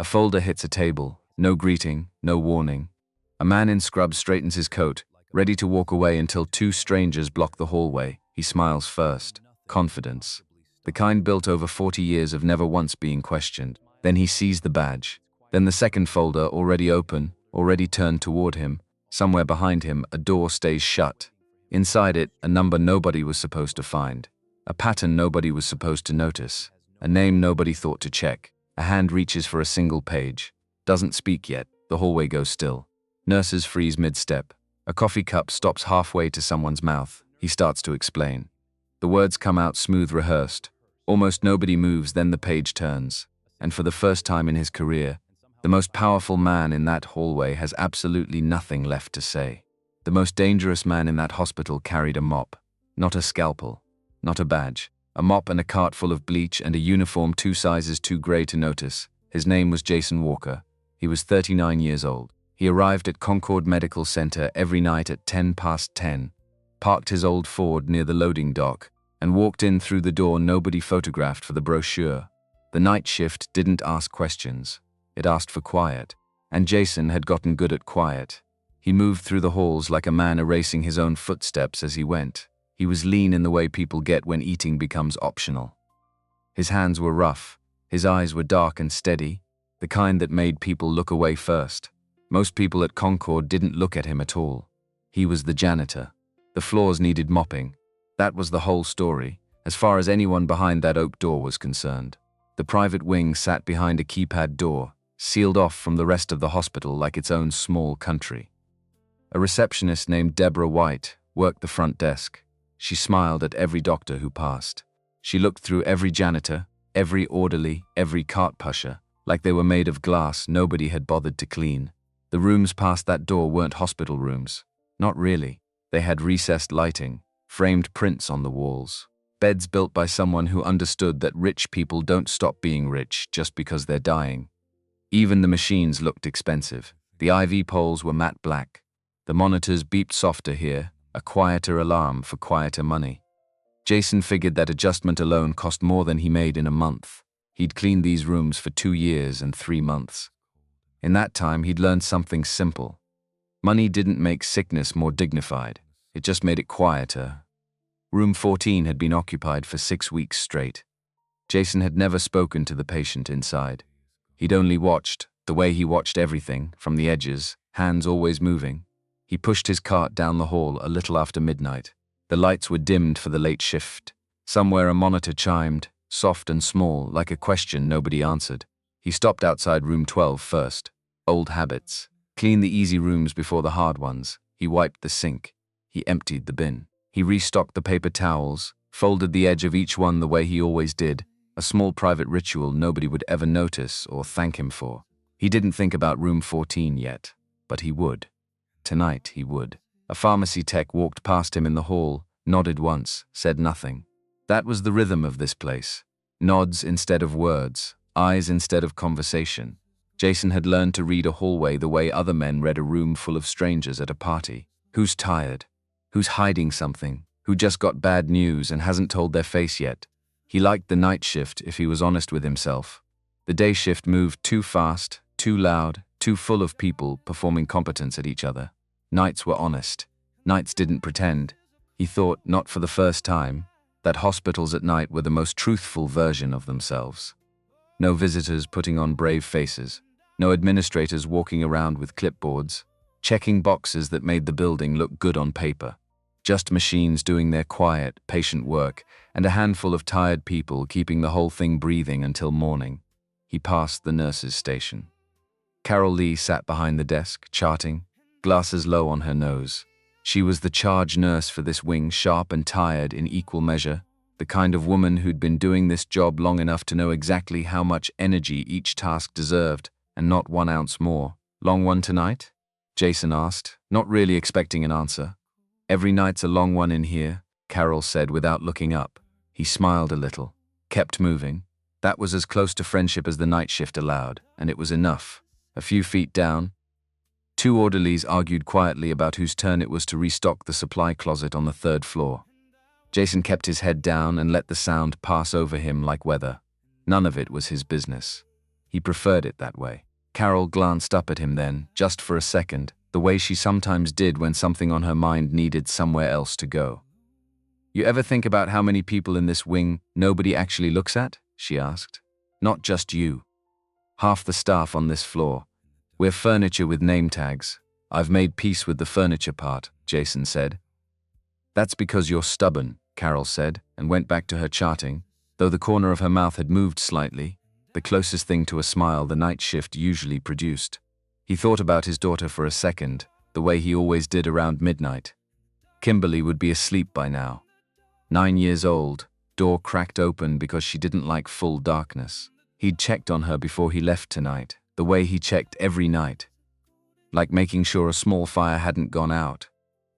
A folder hits a table, no greeting, no warning. A man in scrubs straightens his coat, ready to walk away until two strangers block the hallway. He smiles first. Confidence. The kind built over 40 years of never once being questioned. Then he sees the badge. Then the second folder, already open, already turned toward him. Somewhere behind him, a door stays shut. Inside it, a number nobody was supposed to find. A pattern nobody was supposed to notice. A name nobody thought to check. A hand reaches for a single page. Doesn't speak yet. The hallway goes still. Nurses freeze mid-step. A coffee cup stops halfway to someone's mouth. He starts to explain. The words come out smooth rehearsed. Almost nobody moves, then the page turns. And for the first time in his career, the most powerful man in that hallway has absolutely nothing left to say. The most dangerous man in that hospital carried a mop. Not a scalpel. Not a badge. A mop and a cart full of bleach and a uniform 2 sizes too gray to notice. His name was Jason Walker. He was 39 years old. He arrived at Concord Medical Center every night at 10 past 10, parked his old Ford near the loading dock, and walked in through the door nobody photographed for the brochure. The night shift didn't ask questions. It asked for quiet. And Jason had gotten good at quiet. He moved through the halls like a man erasing his own footsteps as he went. He was lean in the way people get when eating becomes optional. His hands were rough. His eyes were dark and steady, the kind that made people look away first. Most people at Concord didn't look at him at all. He was the janitor. The floors needed mopping. That was the whole story, as far as anyone behind that oak door was concerned. The private wing sat behind a keypad door, sealed off from the rest of the hospital like its own small country. A receptionist named Deborah White worked the front desk. She smiled at every doctor who passed. She looked through every janitor, every orderly, every cart pusher, like they were made of glass nobody had bothered to clean. The rooms past that door weren't hospital rooms. Not really. They had recessed lighting, framed prints on the walls, beds built by someone who understood that rich people don't stop being rich just because they're dying. Even the machines looked expensive. The IV poles were matte black. The monitors beeped softer here, a quieter alarm for quieter money. Jason figured that adjustment alone cost more than he made in a month. He'd cleaned these rooms for 2 years and 3 months. In that time, he'd learned something simple. Money didn't make sickness more dignified. It just made it quieter. Room 14 had been occupied for 6 weeks straight. Jason had never spoken to the patient inside. He'd only watched, the way he watched everything, from the edges, hands always moving. He pushed his cart down the hall a little after midnight. The lights were dimmed for the late shift. Somewhere a monitor chimed, soft and small, like a question nobody answered. He stopped outside room 12 first. Old habits. Clean the easy rooms before the hard ones. He wiped the sink. He emptied the bin. He restocked the paper towels, folded the edge of each one the way he always did, a small private ritual nobody would ever notice or thank him for. He didn't think about room 14 yet, but he would. Tonight he would. A pharmacy tech walked past him in the hall, nodded once, said nothing. That was the rhythm of this place. Nods instead of words, eyes instead of conversation. Jason had learned to read a hallway the way other men read a room full of strangers at a party. Who's tired? Who's hiding something? Who just got bad news and hasn't told their face yet? He liked the night shift if he was honest with himself. The day shift moved too fast, too loud, too full of people performing competence at each other. Nights were honest. Nights didn't pretend. He thought, not for the first time, that hospitals at night were the most truthful version of themselves. No visitors putting on brave faces. No administrators walking around with clipboards, checking boxes that made the building look good on paper. Just machines doing their quiet, patient work, and a handful of tired people keeping the whole thing breathing until morning. He passed the nurse's station. Carol Lee sat behind the desk, charting, glasses low on her nose. She was the charge nurse for this wing, sharp and tired in equal measure, the kind of woman who'd been doing this job long enough to know exactly how much energy each task deserved, and not 1 ounce more. Long one tonight? Jason asked, not really expecting an answer. Every night's a long one in here, Carol said without looking up. He smiled a little, kept moving. That was as close to friendship as the night shift allowed, and it was enough. A few feet down, 2 orderlies argued quietly about whose turn it was to restock the supply closet on the 3rd floor. Jason kept his head down and let the sound pass over him like weather. None of it was his business. He preferred it that way. Carol glanced up at him then, just for a second, the way she sometimes did when something on her mind needed somewhere else to go. "You ever think about how many people in this wing nobody actually looks at?" she asked. "Not just you. Half the staff on this floor. We're furniture with name tags. I've made peace with the furniture part," Jason said. "That's because you're stubborn," Carol said, and went back to her charting, though the corner of her mouth had moved slightly, the closest thing to a smile the night shift usually produced. He thought about his daughter for a second, the way he always did around midnight. Kimberly would be asleep by now. 9 years old, door cracked open because she didn't like full darkness. He'd checked on her before he left tonight, the way he checked every night. Like making sure a small fire hadn't gone out.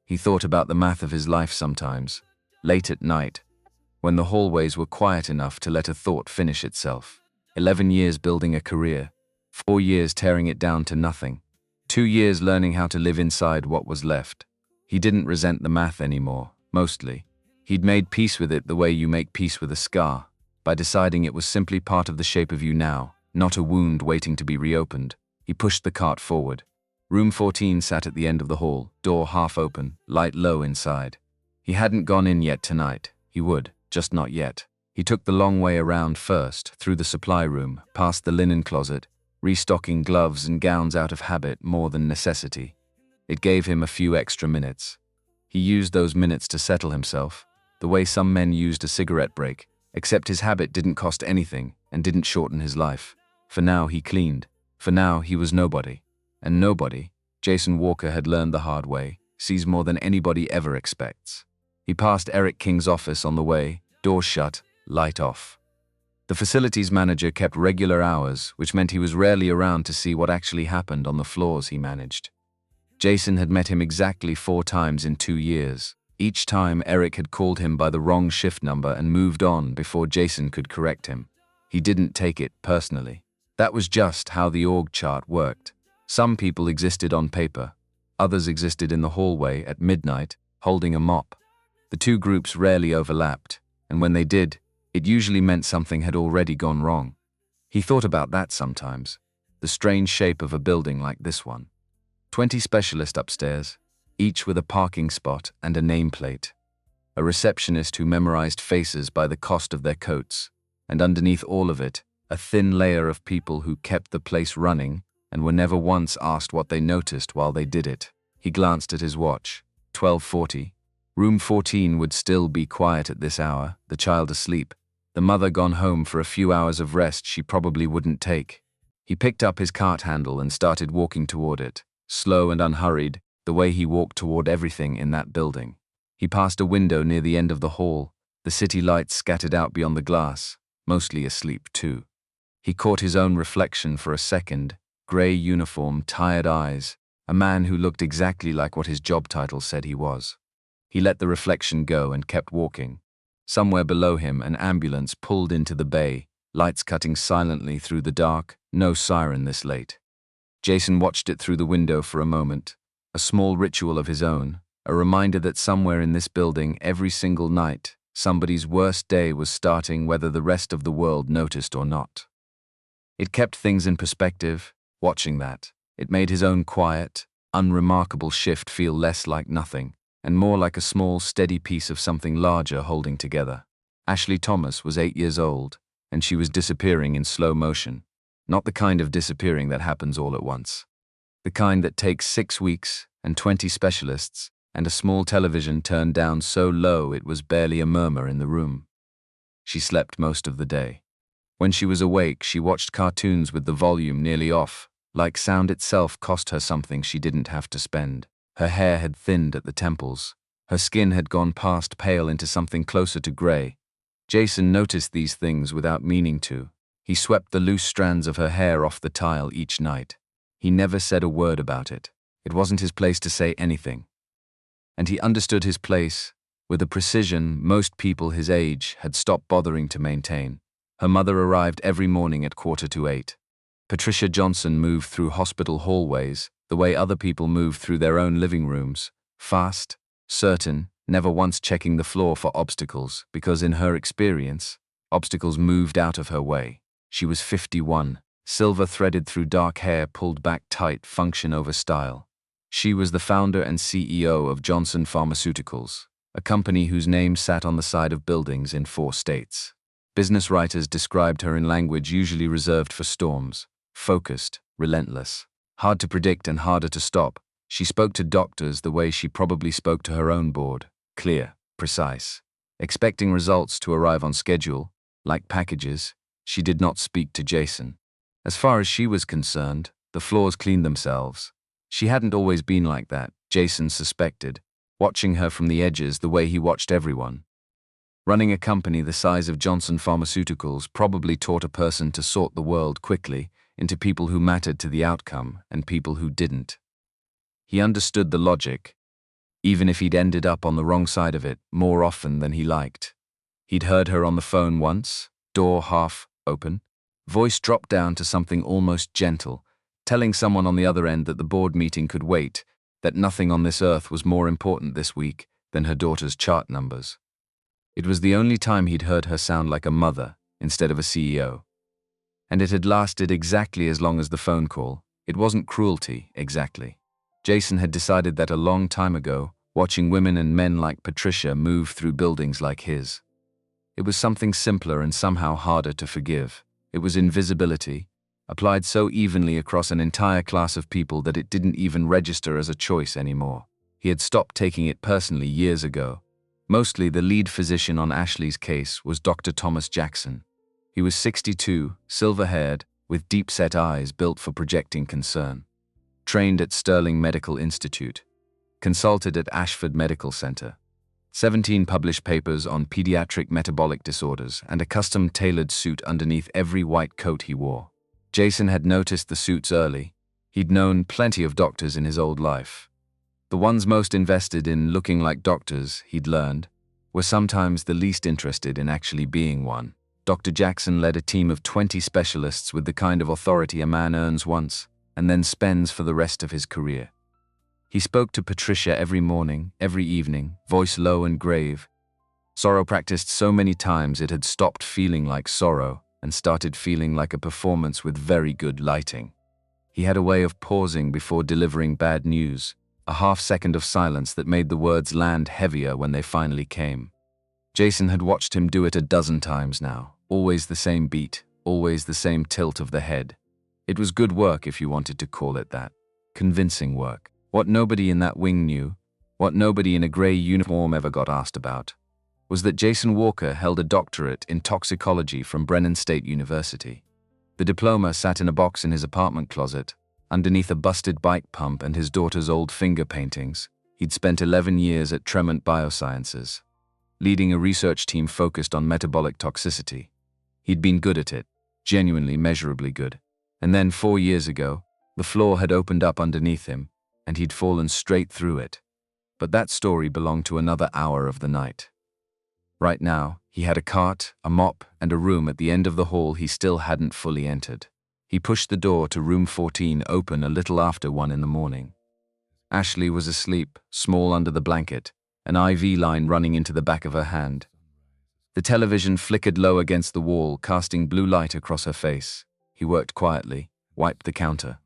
He thought about the math of his life sometimes, late at night, when the hallways were quiet enough to let a thought finish itself. 11 years building a career, 4 years tearing it down to nothing, 2 years learning how to live inside what was left. He didn't resent the math anymore, mostly. He'd made peace with it the way you make peace with a scar, by deciding it was simply part of the shape of you now, not a wound waiting to be reopened. He pushed the cart forward. Room 14 sat at the end of the hall, door half open, light low inside. He hadn't gone in yet tonight. He would, just not yet. He took the long way around first, through the supply room, past the linen closet, restocking gloves and gowns out of habit more than necessity. It gave him a few extra minutes. He used those minutes to settle himself, the way some men used a cigarette break, except his habit didn't cost anything and didn't shorten his life. For now he cleaned. For now he was nobody. And nobody, Jason Walker had learned the hard way, sees more than anybody ever expects. He passed Eric King's office on the way, door shut, light off. The facilities manager kept regular hours, which meant he was rarely around to see what actually happened on the floors he managed. Jason had met him exactly 4 times in 2 years. Each time Eric had called him by the wrong shift number and moved on before Jason could correct him. He didn't take it personally. That was just how the org chart worked. Some people existed on paper. Others existed in the hallway at midnight, holding a mop. The two groups rarely overlapped, and when they did, it usually meant something had already gone wrong. He thought about that sometimes, the strange shape of a building like this one. 20 specialists upstairs, each with a parking spot and a nameplate. A receptionist who memorized faces by the cost of their coats, and underneath all of it, a thin layer of people who kept the place running and were never once asked what they noticed while they did it. He glanced at his watch. 12:40. Room 14 would still be quiet at this hour, the child asleep, the mother gone home for a few hours of rest she probably wouldn't take. He picked up his cart handle and started walking toward it, slow and unhurried, the way he walked toward everything in that building. He passed a window near the end of the hall, the city lights scattered out beyond the glass, mostly asleep too. He caught his own reflection for a second, gray uniform, tired eyes, a man who looked exactly like what his job title said he was. He let the reflection go and kept walking. Somewhere below him, an ambulance pulled into the bay, lights cutting silently through the dark, no siren this late. Jason watched it through the window for a moment, a small ritual of his own, a reminder that somewhere in this building every single night, somebody's worst day was starting whether the rest of the world noticed or not. It kept things in perspective, watching that. It made his own quiet, unremarkable shift feel less like nothing, and more like a small, steady piece of something larger holding together. Ashley Thomas was 8 years old, and she was disappearing in slow motion. Not the kind of disappearing that happens all at once. The kind that takes 6 weeks and 20 specialists and a small television turned down so low it was barely a murmur in the room. She slept most of the day. When she was awake, she watched cartoons with the volume nearly off, like sound itself cost her something she didn't have to spend. Her hair had thinned at the temples. Her skin had gone past pale into something closer to gray. Jason noticed these things without meaning to. He swept the loose strands of her hair off the tile each night. He never said a word about it. It wasn't his place to say anything. And he understood his place with a precision most people his age had stopped bothering to maintain. Her mother arrived every morning at 7:45. Patricia Johnson moved through hospital hallways the way other people moved through their own living rooms, fast, certain, never once checking the floor for obstacles, because in her experience, obstacles moved out of her way. She was 51, Silver threaded through dark hair pulled back tight, function over style. She was the founder and CEO of Johnson Pharmaceuticals, a company whose name sat on the side of buildings in 4 states. Business writers described her in language usually reserved for storms: focused, relentless, hard to predict and harder to stop. She spoke to doctors the way she probably spoke to her own board: clear, precise, expecting results to arrive on schedule, like packages. She did not speak to Jason. As far as she was concerned, the floors cleaned themselves. She hadn't always been like that, Jason suspected, watching her from the edges the way he watched everyone. Running a company the size of Johnson Pharmaceuticals probably taught a person to sort the world quickly into people who mattered to the outcome and people who didn't. He understood the logic, even if he'd ended up on the wrong side of it more often than he liked. He'd heard her on the phone once, door half open, voice dropped down to something almost gentle, telling someone on the other end that the board meeting could wait, that nothing on this earth was more important this week than her daughter's chart numbers. It was the only time he'd heard her sound like a mother instead of a CEO. And it had lasted exactly as long as the phone call. It wasn't cruelty, exactly. Jason had decided that a long time ago, watching women and men like Patricia move through buildings like his. It was something simpler and somehow harder to forgive. It was invisibility, applied so evenly across an entire class of people that it didn't even register as a choice anymore. He had stopped taking it personally years ago. Mostly the lead physician on Ashley's case was Dr. Thomas Jackson. He was 62, silver-haired, with deep-set eyes built for projecting concern. Trained at Sterling Medical Institute. Consulted at Ashford Medical Center. 17 published papers on pediatric metabolic disorders and a custom-tailored suit underneath every white coat he wore. Jason had noticed the suits early. He'd known plenty of doctors in his old life. The ones most invested in looking like doctors, he'd learned, were sometimes the least interested in actually being one. Dr. Jackson led a team of 20 specialists with the kind of authority a man earns once and then spends for the rest of his career. He spoke to Patricia every morning, every evening, voice low and grave. Sorrow practiced so many times it had stopped feeling like sorrow and started feeling like a performance with very good lighting. He had a way of pausing before delivering bad news, a half-second of silence that made the words land heavier when they finally came. Jason had watched him do it a dozen times now, always the same beat, always the same tilt of the head. It was good work if you wanted to call it that. Convincing work. What nobody in that wing knew, what nobody in a grey uniform ever got asked about, was that Jason Walker held a doctorate in toxicology from Brennan State University. The diploma sat in a box in his apartment closet, underneath a busted bike pump and his daughter's old finger paintings. He'd spent 11 years at Tremont Biosciences, leading a research team focused on metabolic toxicity. He'd been good at it, genuinely measurably good. And then 4 years ago, the floor had opened up underneath him, and he'd fallen straight through it. But that story belonged to another hour of the night. Right now, he had a cart, a mop, and a room at the end of the hall he still hadn't fully entered. He pushed the door to room 14 open a little after 1 in the morning. Ashley was asleep, small under the blanket, an IV line running into the back of her hand. The television flickered low against the wall, casting blue light across her face. He worked quietly, wiped the counter,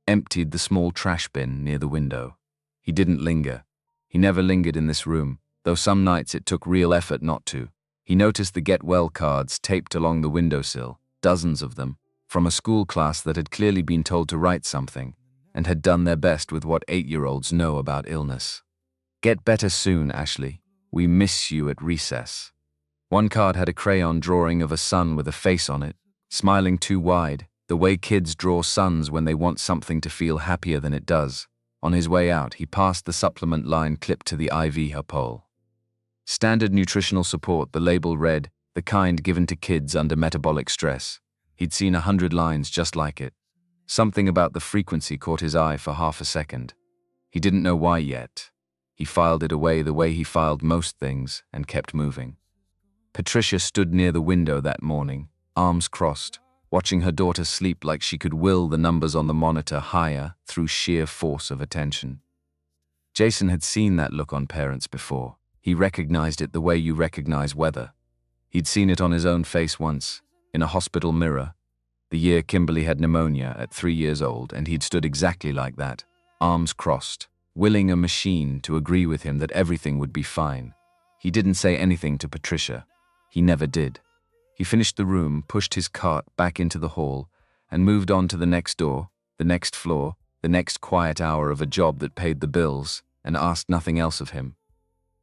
emptied the small trash bin near the window. He didn't linger. He never lingered in this room, though some nights it took real effort not to. He noticed the get well cards taped along the windowsill, dozens of them, from a school class that had clearly been told to write something, and had done their best with what 8-year-olds know about illness. Get better soon, Ashley. We miss you at recess. One card had a crayon drawing of a sun with a face on it, smiling too wide, the way kids draw suns when they want something to feel happier than it does. On his way out, he passed the supplement line clipped to the IV her pole. Standard nutritional support, the label read, the kind given to kids under metabolic stress. He'd seen 100 lines just like it. Something about the frequency caught his eye for half a second. He didn't know why yet. He filed it away the way he filed most things and kept moving. Patricia stood near the window that morning, arms crossed, watching her daughter sleep like she could will the numbers on the monitor higher through sheer force of attention. Jason had seen that look on parents before. He recognized it the way you recognize weather. He'd seen it on his own face once, in a hospital mirror. The year Kimberly had pneumonia at 3 years old, and he'd stood exactly like that, arms crossed, willing a machine to agree with him that everything would be fine. He didn't say anything to Patricia. He never did. He finished the room, pushed his cart back into the hall, and moved on to the next door, the next floor, the next quiet hour of a job that paid the bills, and asked nothing else of him.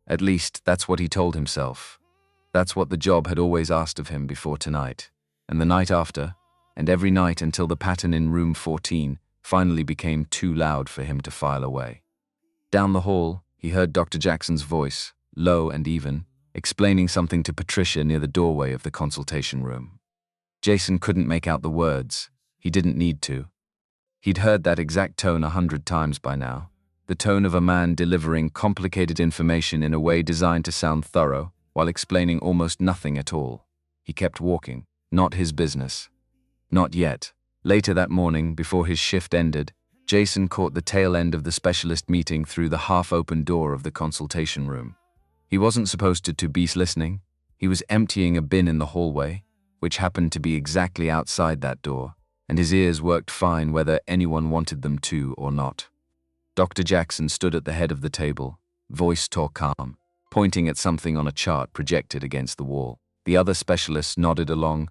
At least, that's what he told himself. That's what the job had always asked of him before tonight, and the night after, and every night until the pattern in room 14 finally became too loud for him to file away. Down the hall, he heard Dr. Jackson's voice, low and even, explaining something to Patricia near the doorway of the consultation room. Jason couldn't make out the words. He didn't need to. He'd heard that exact tone 100 times by now, the tone of a man delivering complicated information in a way designed to sound thorough, while explaining almost nothing at all. He kept walking. Not his business. Not yet. Later that morning, before his shift ended, Jason caught the tail end of the specialist meeting through the half-open door of the consultation room. He wasn't supposed to be listening. He was emptying a bin in the hallway, which happened to be exactly outside that door, and his ears worked fine whether anyone wanted them to or not. Dr. Jackson stood at the head of the table, voice calm, pointing at something on a chart projected against the wall. The other specialists nodded along,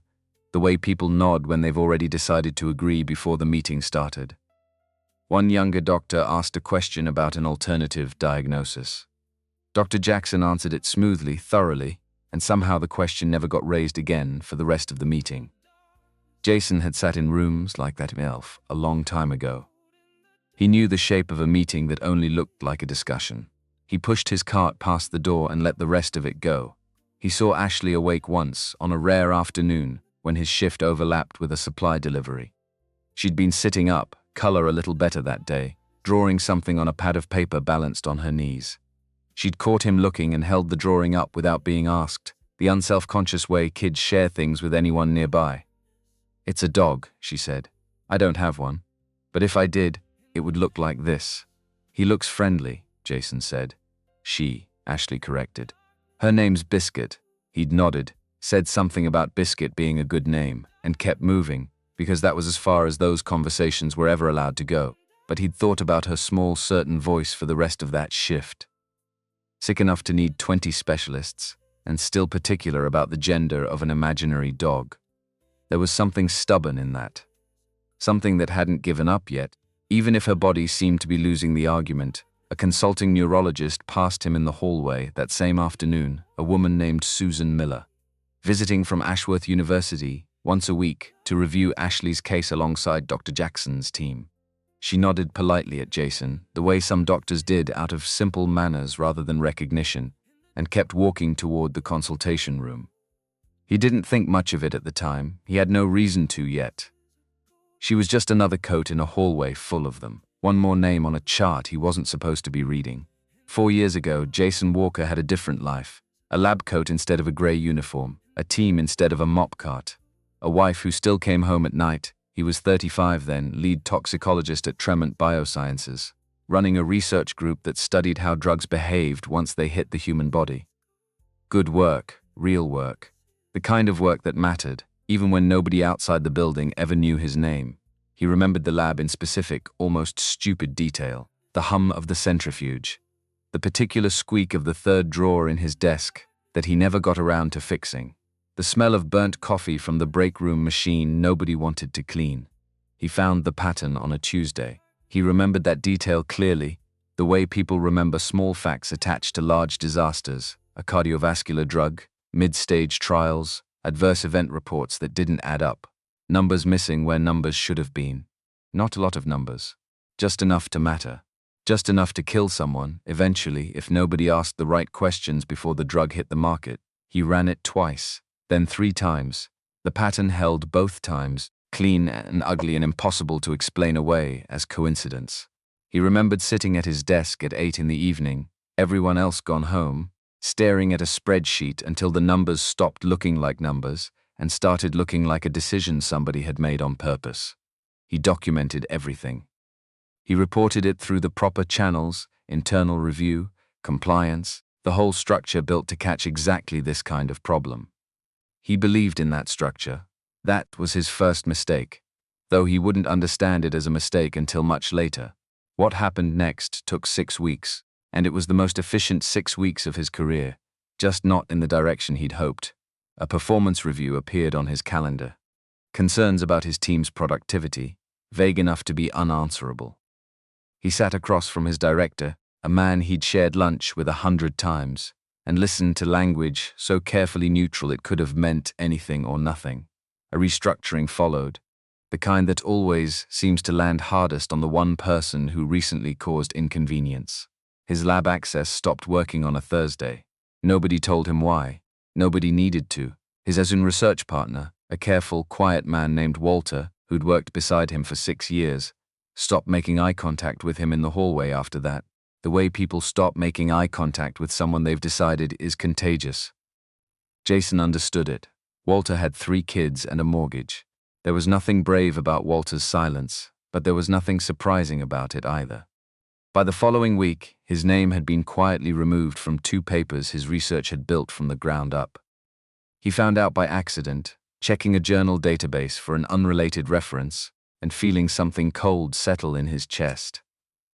the way people nod when they've already decided to agree before the meeting started. One younger doctor asked a question about an alternative diagnosis. Dr. Jackson answered it smoothly, thoroughly, and somehow the question never got raised again for the rest of the meeting. Jason had sat in rooms like that himself a long time ago. He knew the shape of a meeting that only looked like a discussion. He pushed his cart past the door and let the rest of it go. He saw Ashley awake once, on a rare afternoon, when his shift overlapped with a supply delivery. She'd been sitting up, color a little better that day, drawing something on a pad of paper balanced on her knees. She'd caught him looking and held the drawing up without being asked, the unself-conscious way kids share things with anyone nearby. "It's a dog," she said. "I don't have one. But if I did, it would look like this." "He looks friendly," Jason said. Ashley corrected. "Her name's Biscuit." He'd nodded, said something about Biscuit being a good name, and kept moving, because that was as far as those conversations were ever allowed to go. But he'd thought about her small, certain voice for the rest of that shift. Sick enough to need 20 specialists, and still particular about the gender of an imaginary dog. There was something stubborn in that. Something that hadn't given up yet, even if her body seemed to be losing the argument. A consulting neurologist passed him in the hallway that same afternoon, a woman named Susan Miller, visiting from Ashworth University once a week to review Ashley's case alongside Dr. Jackson's team. She nodded politely at Jason, the way some doctors did out of simple manners rather than recognition, and kept walking toward the consultation room. He didn't think much of it at the time. He had no reason to yet. She was just another coat in a hallway full of them. One more name on a chart he wasn't supposed to be reading. 4 years ago, Jason Walker had a different life. A lab coat instead of a grey uniform, a team instead of a mop cart, a wife who still came home at night. He was 35 then, lead toxicologist at Tremont Biosciences, running a research group that studied how drugs behaved once they hit the human body. Good work, real work, the kind of work that mattered, even when nobody outside the building ever knew his name. He remembered the lab in specific, almost stupid detail, the hum of the centrifuge, the particular squeak of the third drawer in his desk that he never got around to fixing, the smell of burnt coffee from the break room machine nobody wanted to clean. He found the pattern on a Tuesday. He remembered that detail clearly, the way people remember small facts attached to large disasters, a cardiovascular drug, mid-stage trials, adverse event reports that didn't add up. Numbers missing where numbers should have been. Not a lot of numbers. Just enough to matter. Just enough to kill someone, eventually, if nobody asked the right questions before the drug hit the market. He ran it twice, then 3 times. The pattern held both times, clean and ugly and impossible to explain away as coincidence. He remembered sitting at his desk at 8 in the evening, everyone else gone home, staring at a spreadsheet until the numbers stopped looking like numbers and started looking like a decision somebody had made on purpose. He documented everything. He reported it through the proper channels, internal review, compliance, the whole structure built to catch exactly this kind of problem. He believed in that structure. That was his first mistake, though he wouldn't understand it as a mistake until much later. What happened next took 6 weeks, and it was the most efficient 6 weeks of his career, just not in the direction he'd hoped. A performance review appeared on his calendar. Concerns about his team's productivity, vague enough to be unanswerable. He sat across from his director, a man he'd shared lunch with 100 times, and listened to language so carefully neutral it could have meant anything or nothing. A restructuring followed, the kind that always seems to land hardest on the one person who recently caused inconvenience. His lab access stopped working on a Thursday. Nobody told him why. Nobody needed to. His Azun research partner, a careful, quiet man named Walter, who'd worked beside him for 6 years, stopped making eye contact with him in the hallway after that. The way people stop making eye contact with someone they've decided is contagious. Jason understood it. Walter had 3 kids and a mortgage. There was nothing brave about Walter's silence, but there was nothing surprising about it either. By the following week, his name had been quietly removed from 2 papers his research had built from the ground up. He found out by accident, checking a journal database for an unrelated reference, and feeling something cold settle in his chest,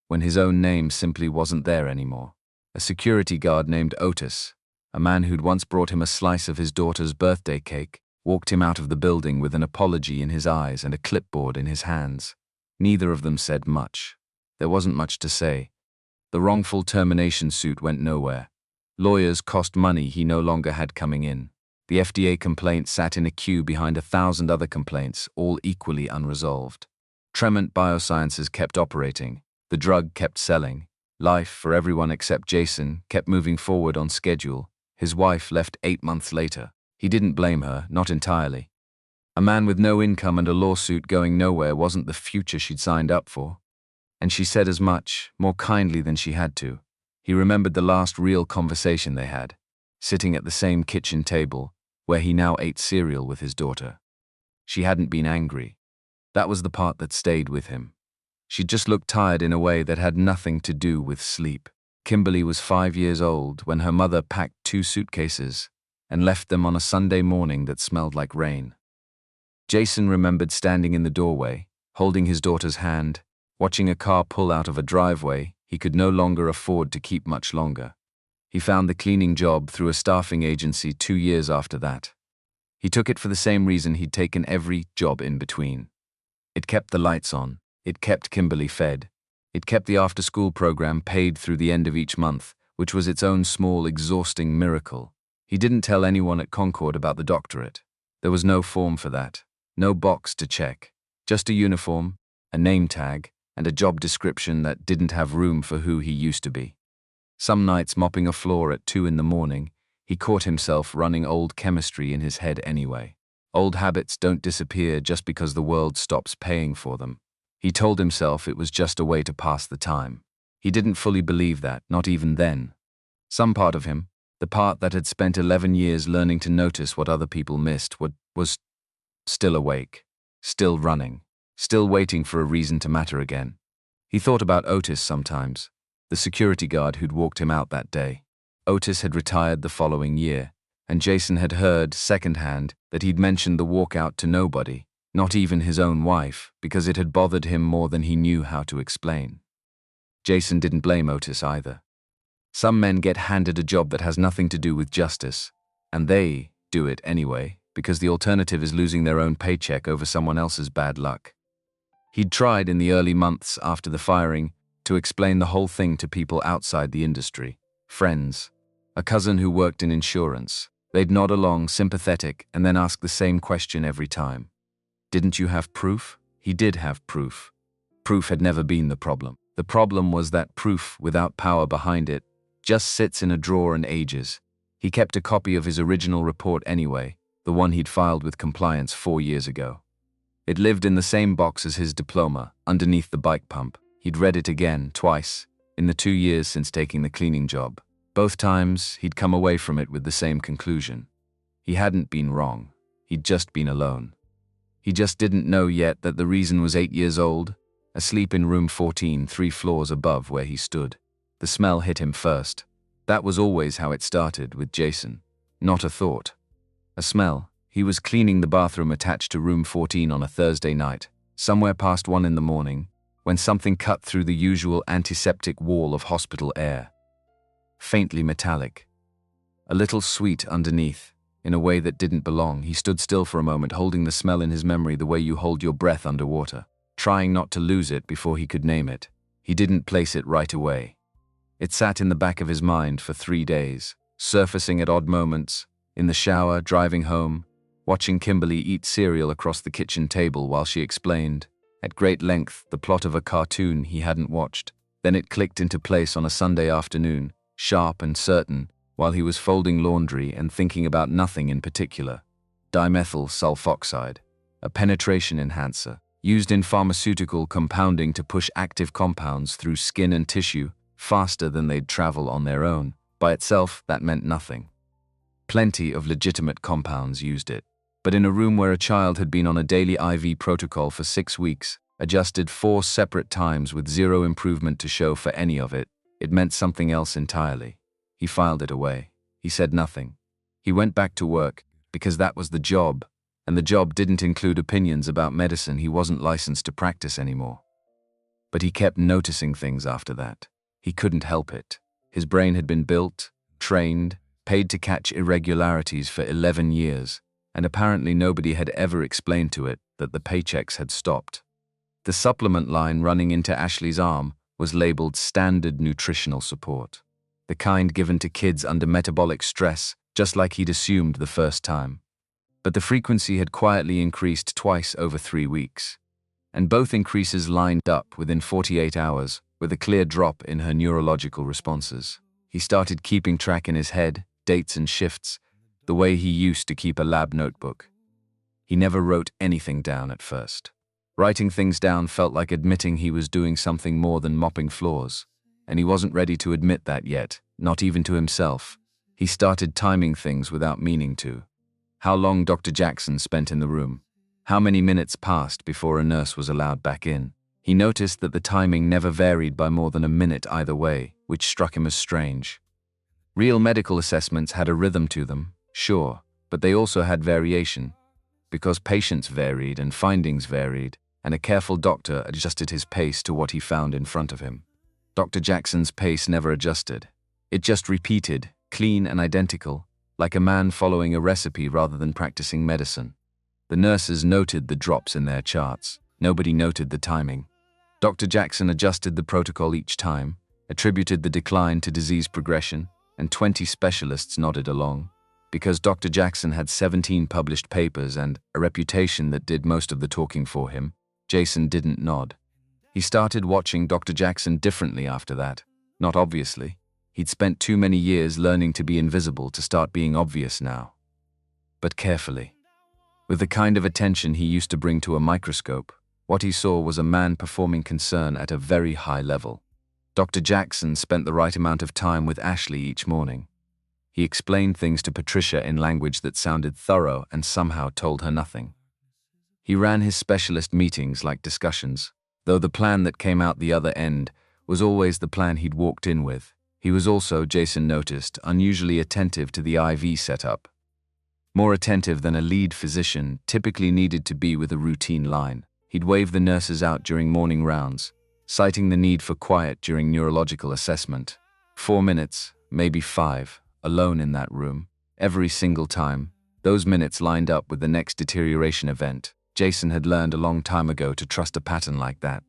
when his own name simply wasn't there anymore. A security guard named Otis, a man who'd once brought him a slice of his daughter's birthday cake, walked him out of the building with an apology in his eyes and a clipboard in his hands. Neither of them said much. There wasn't much to say. The wrongful termination suit went nowhere. Lawyers cost money he no longer had coming in. The FDA complaint sat in a queue behind 1,000 other complaints, all equally unresolved. Tremont Biosciences kept operating. The drug kept selling. Life, for everyone except Jason, kept moving forward on schedule. His wife left 8 months later. He didn't blame her, not entirely. A man with no income and a lawsuit going nowhere wasn't the future she'd signed up for. And she said as much, more kindly than she had to. He remembered the last real conversation they had, sitting at the same kitchen table, where he now ate cereal with his daughter. She hadn't been angry. That was the part that stayed with him. She just looked tired in a way that had nothing to do with sleep. Kimberly was 5 years old when her mother packed 2 suitcases and left them on a Sunday morning that smelled like rain. Jason remembered standing in the doorway, holding his daughter's hand, watching a car pull out of a driveway he could no longer afford to keep much longer. He found the cleaning job through a staffing agency 2 years after that. He took it for the same reason he'd taken every job in between. It kept the lights on. It kept Kimberly fed. It kept the after-school program paid through the end of each month, which was its own small, exhausting miracle. He didn't tell anyone at Concord about the doctorate. There was no form for that, no box to check, just a uniform, a name tag, and a job description that didn't have room for who he used to be. Some nights mopping a floor at 2 in the morning, he caught himself running old chemistry in his head anyway. Old habits don't disappear just because the world stops paying for them. He told himself it was just a way to pass the time. He didn't fully believe that, not even then. Some part of him, the part that had spent 11 years learning to notice what other people missed, was still awake, still running, still waiting for a reason to matter again. He thought about Otis sometimes, the security guard who'd walked him out that day. Otis had retired the following year, and Jason had heard, secondhand, that he'd mentioned the walkout to nobody, not even his own wife, because it had bothered him more than he knew how to explain. Jason didn't blame Otis either. Some men get handed a job that has nothing to do with justice, and they do it anyway, because the alternative is losing their own paycheck over someone else's bad luck. He'd tried in the early months after the firing to explain the whole thing to people outside the industry, friends, a cousin who worked in insurance. They'd nod along, sympathetic, and then ask the same question every time. Didn't you have proof? He did have proof. Proof had never been the problem. The problem was that proof, without power behind it, just sits in a drawer and ages. He kept a copy of his original report anyway, the one he'd filed with compliance 4 years ago. It lived in the same box as his diploma, underneath the bike pump. He'd read it again, twice, in the 2 years since taking the cleaning job. Both times, he'd come away from it with the same conclusion. He hadn't been wrong. He'd just been alone. He just didn't know yet that the reason was 8 years old, asleep in room 14, 3 floors above where he stood. The smell hit him first. That was always how it started with Jason. Not a thought. A smell. He was cleaning the bathroom attached to room 14 on a Thursday night, somewhere past 1 in the morning, when something cut through the usual antiseptic wall of hospital air. Faintly metallic. A little sweet underneath, in a way that didn't belong. He stood still for a moment, holding the smell in his memory the way you hold your breath underwater, trying not to lose it before he could name it. He didn't place it right away. It sat in the back of his mind for 3 days, surfacing at odd moments, in the shower, driving home, watching Kimberly eat cereal across the kitchen table while she explained, at great length, the plot of a cartoon he hadn't watched. Then it clicked into place on a Sunday afternoon, sharp and certain, while he was folding laundry and thinking about nothing in particular. Dimethyl sulfoxide, a penetration enhancer, used in pharmaceutical compounding to push active compounds through skin and tissue faster than they'd travel on their own. By itself, that meant nothing. Plenty of legitimate compounds used it. But in a room where a child had been on a daily IV protocol for 6 weeks, adjusted 4 separate times with zero improvement to show for any of it, it meant something else entirely. He filed it away. He said nothing. He went back to work, because that was the job, and the job didn't include opinions about medicine. He wasn't licensed to practice anymore. But he kept noticing things after that. He couldn't help it. His brain had been built, trained, paid to catch irregularities for 11 years, and apparently nobody had ever explained to it that the paychecks had stopped. The supplement line running into Ashley's arm was labeled standard nutritional support, the kind given to kids under metabolic stress, just like he'd assumed the first time. But the frequency had quietly increased twice over 3 weeks, and both increases lined up within 48 hours, with a clear drop in her neurological responses. He started keeping track in his head, dates and shifts, the way he used to keep a lab notebook. He never wrote anything down at first. Writing things down felt like admitting he was doing something more than mopping floors, and he wasn't ready to admit that yet, not even to himself. He started timing things without meaning to. How long Dr. Jackson spent in the room. How many minutes passed before a nurse was allowed back in. He noticed that the timing never varied by more than a minute either way, which struck him as strange. Real medical assessments had a rhythm to them, sure, but they also had variation, because patients varied and findings varied, and a careful doctor adjusted his pace to what he found in front of him. Dr. Jackson's pace never adjusted. It just repeated, clean and identical, like a man following a recipe rather than practicing medicine. The nurses noted the drops in their charts. Nobody noted the timing. Dr. Jackson adjusted the protocol each time, attributed the decline to disease progression, and 20 specialists nodded along. Because Dr. Jackson had 17 published papers and a reputation that did most of the talking for him, Jason didn't nod. He started watching Dr. Jackson differently after that. Not obviously. He'd spent too many years learning to be invisible to start being obvious now. But carefully. With the kind of attention he used to bring to a microscope, what he saw was a man performing concern at a very high level. Dr. Jackson spent the right amount of time with Ashley each morning. He explained things to Patricia in language that sounded thorough and somehow told her nothing. He ran his specialist meetings like discussions, though the plan that came out the other end was always the plan he'd walked in with. He was also, Jason noticed, unusually attentive to the IV setup. More attentive than a lead physician typically needed to be with a routine line. He'd wave the nurses out during morning rounds, citing the need for quiet during neurological assessment. 4 minutes, maybe 5. Alone in that room, every single time, those minutes lined up with the next deterioration event. Jason had learned a long time ago to trust a pattern like that.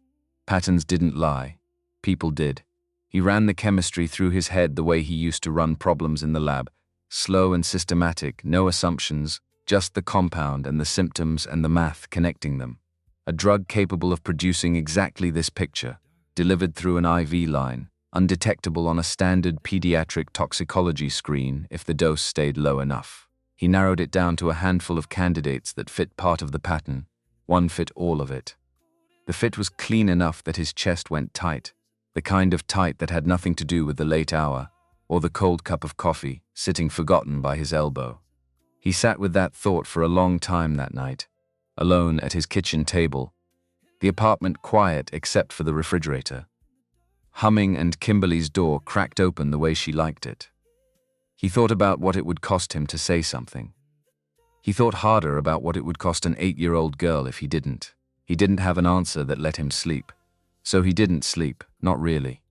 Patterns didn't lie. People did. He ran the chemistry through his head the way he used to run problems in the lab. Slow and systematic, no assumptions, just the compound and the symptoms and the math connecting them. A drug capable of producing exactly this picture, delivered through an IV line, undetectable on a standard pediatric toxicology screen if the dose stayed low enough. He narrowed it down to a handful of candidates that fit part of the pattern. One fit all of it. The fit was clean enough that his chest went tight, the kind of tight that had nothing to do with the late hour, or the cold cup of coffee sitting forgotten by his elbow. He sat with that thought for a long time that night, alone at his kitchen table, the apartment quiet except for the refrigerator. Humming and Kimberly's door cracked open the way she liked it. He thought about what it would cost him to say something. He thought harder about what it would cost an 8-year-old girl if he didn't. He didn't have an answer that let him sleep. So he didn't sleep, not really.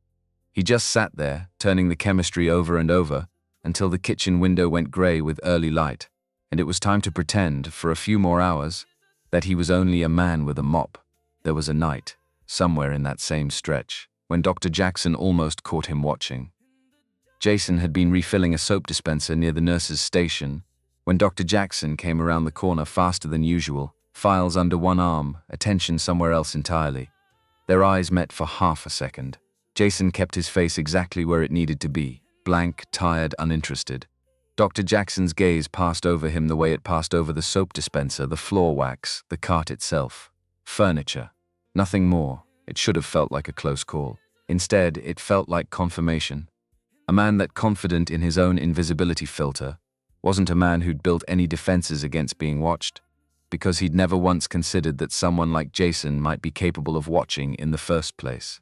He just sat there, turning the chemistry over and over, until the kitchen window went grey with early light, and it was time to pretend, for a few more hours, that he was only a man with a mop. There was a night, somewhere in that same stretch, when Dr. Jackson almost caught him watching. Jason had been refilling a soap dispenser near the nurse's station when Dr. Jackson came around the corner faster than usual, files under one arm, attention somewhere else entirely. Their eyes met for half a second. Jason kept his face exactly where it needed to be, blank, tired, uninterested. Dr. Jackson's gaze passed over him the way it passed over the soap dispenser, the floor wax, the cart itself. Furniture. Nothing more. It should have felt like a close call. Instead, it felt like confirmation. A man that confident in his own invisibility filter wasn't a man who'd built any defenses against being watched, because he'd never once considered that someone like Jason might be capable of watching in the first place.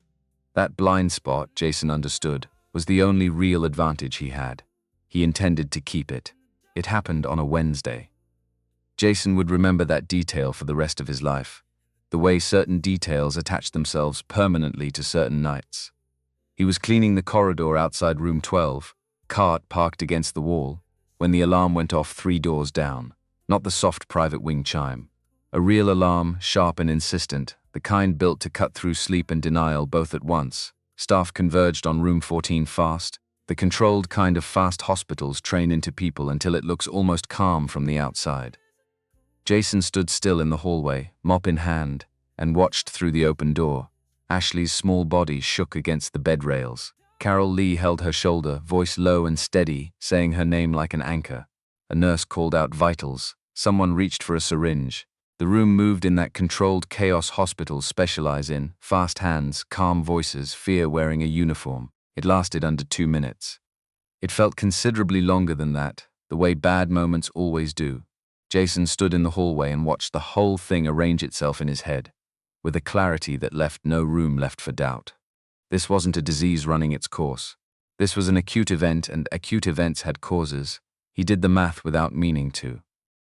That blind spot, Jason understood, was the only real advantage he had. He intended to keep it. It happened on a Wednesday. Jason would remember that detail for the rest of his life, the way certain details attach themselves permanently to certain nights. He was cleaning the corridor outside room 12, cart parked against the wall, when the alarm went off 3 doors down, not the soft private wing chime. A real alarm, sharp and insistent, the kind built to cut through sleep and denial both at once. Staff converged on room 14 fast, the controlled kind of fast hospitals train into people until it looks almost calm from the outside. Jason stood still in the hallway, mop in hand, and watched through the open door. Ashley's small body shook against the bed rails. Carol Lee held her shoulder, voice low and steady, saying her name like an anchor. A nurse called out vitals. Someone reached for a syringe. The room moved in that controlled chaos hospitals specialize in: fast hands, calm voices, fear wearing a uniform. It lasted under 2 minutes. It felt considerably longer than that, the way bad moments always do. Jason stood in the hallway and watched the whole thing arrange itself in his head, with a clarity that left no room left for doubt. This wasn't a disease running its course. This was an acute event, and acute events had causes. He did the math without meaning to.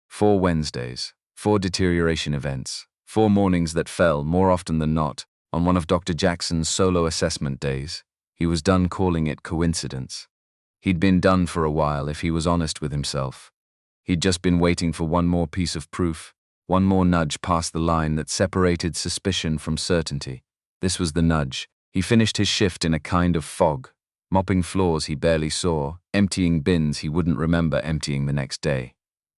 4 Wednesdays, 4 deterioration events, 4 mornings that fell, more often than not, on one of Dr. Jackson's solo assessment days. He was done calling it coincidence. He'd been done for a while, if he was honest with himself. He'd just been waiting for one more piece of proof, one more nudge past the line that separated suspicion from certainty. This was the nudge. He finished his shift in a kind of fog, mopping floors he barely saw, emptying bins he wouldn't remember emptying the next day.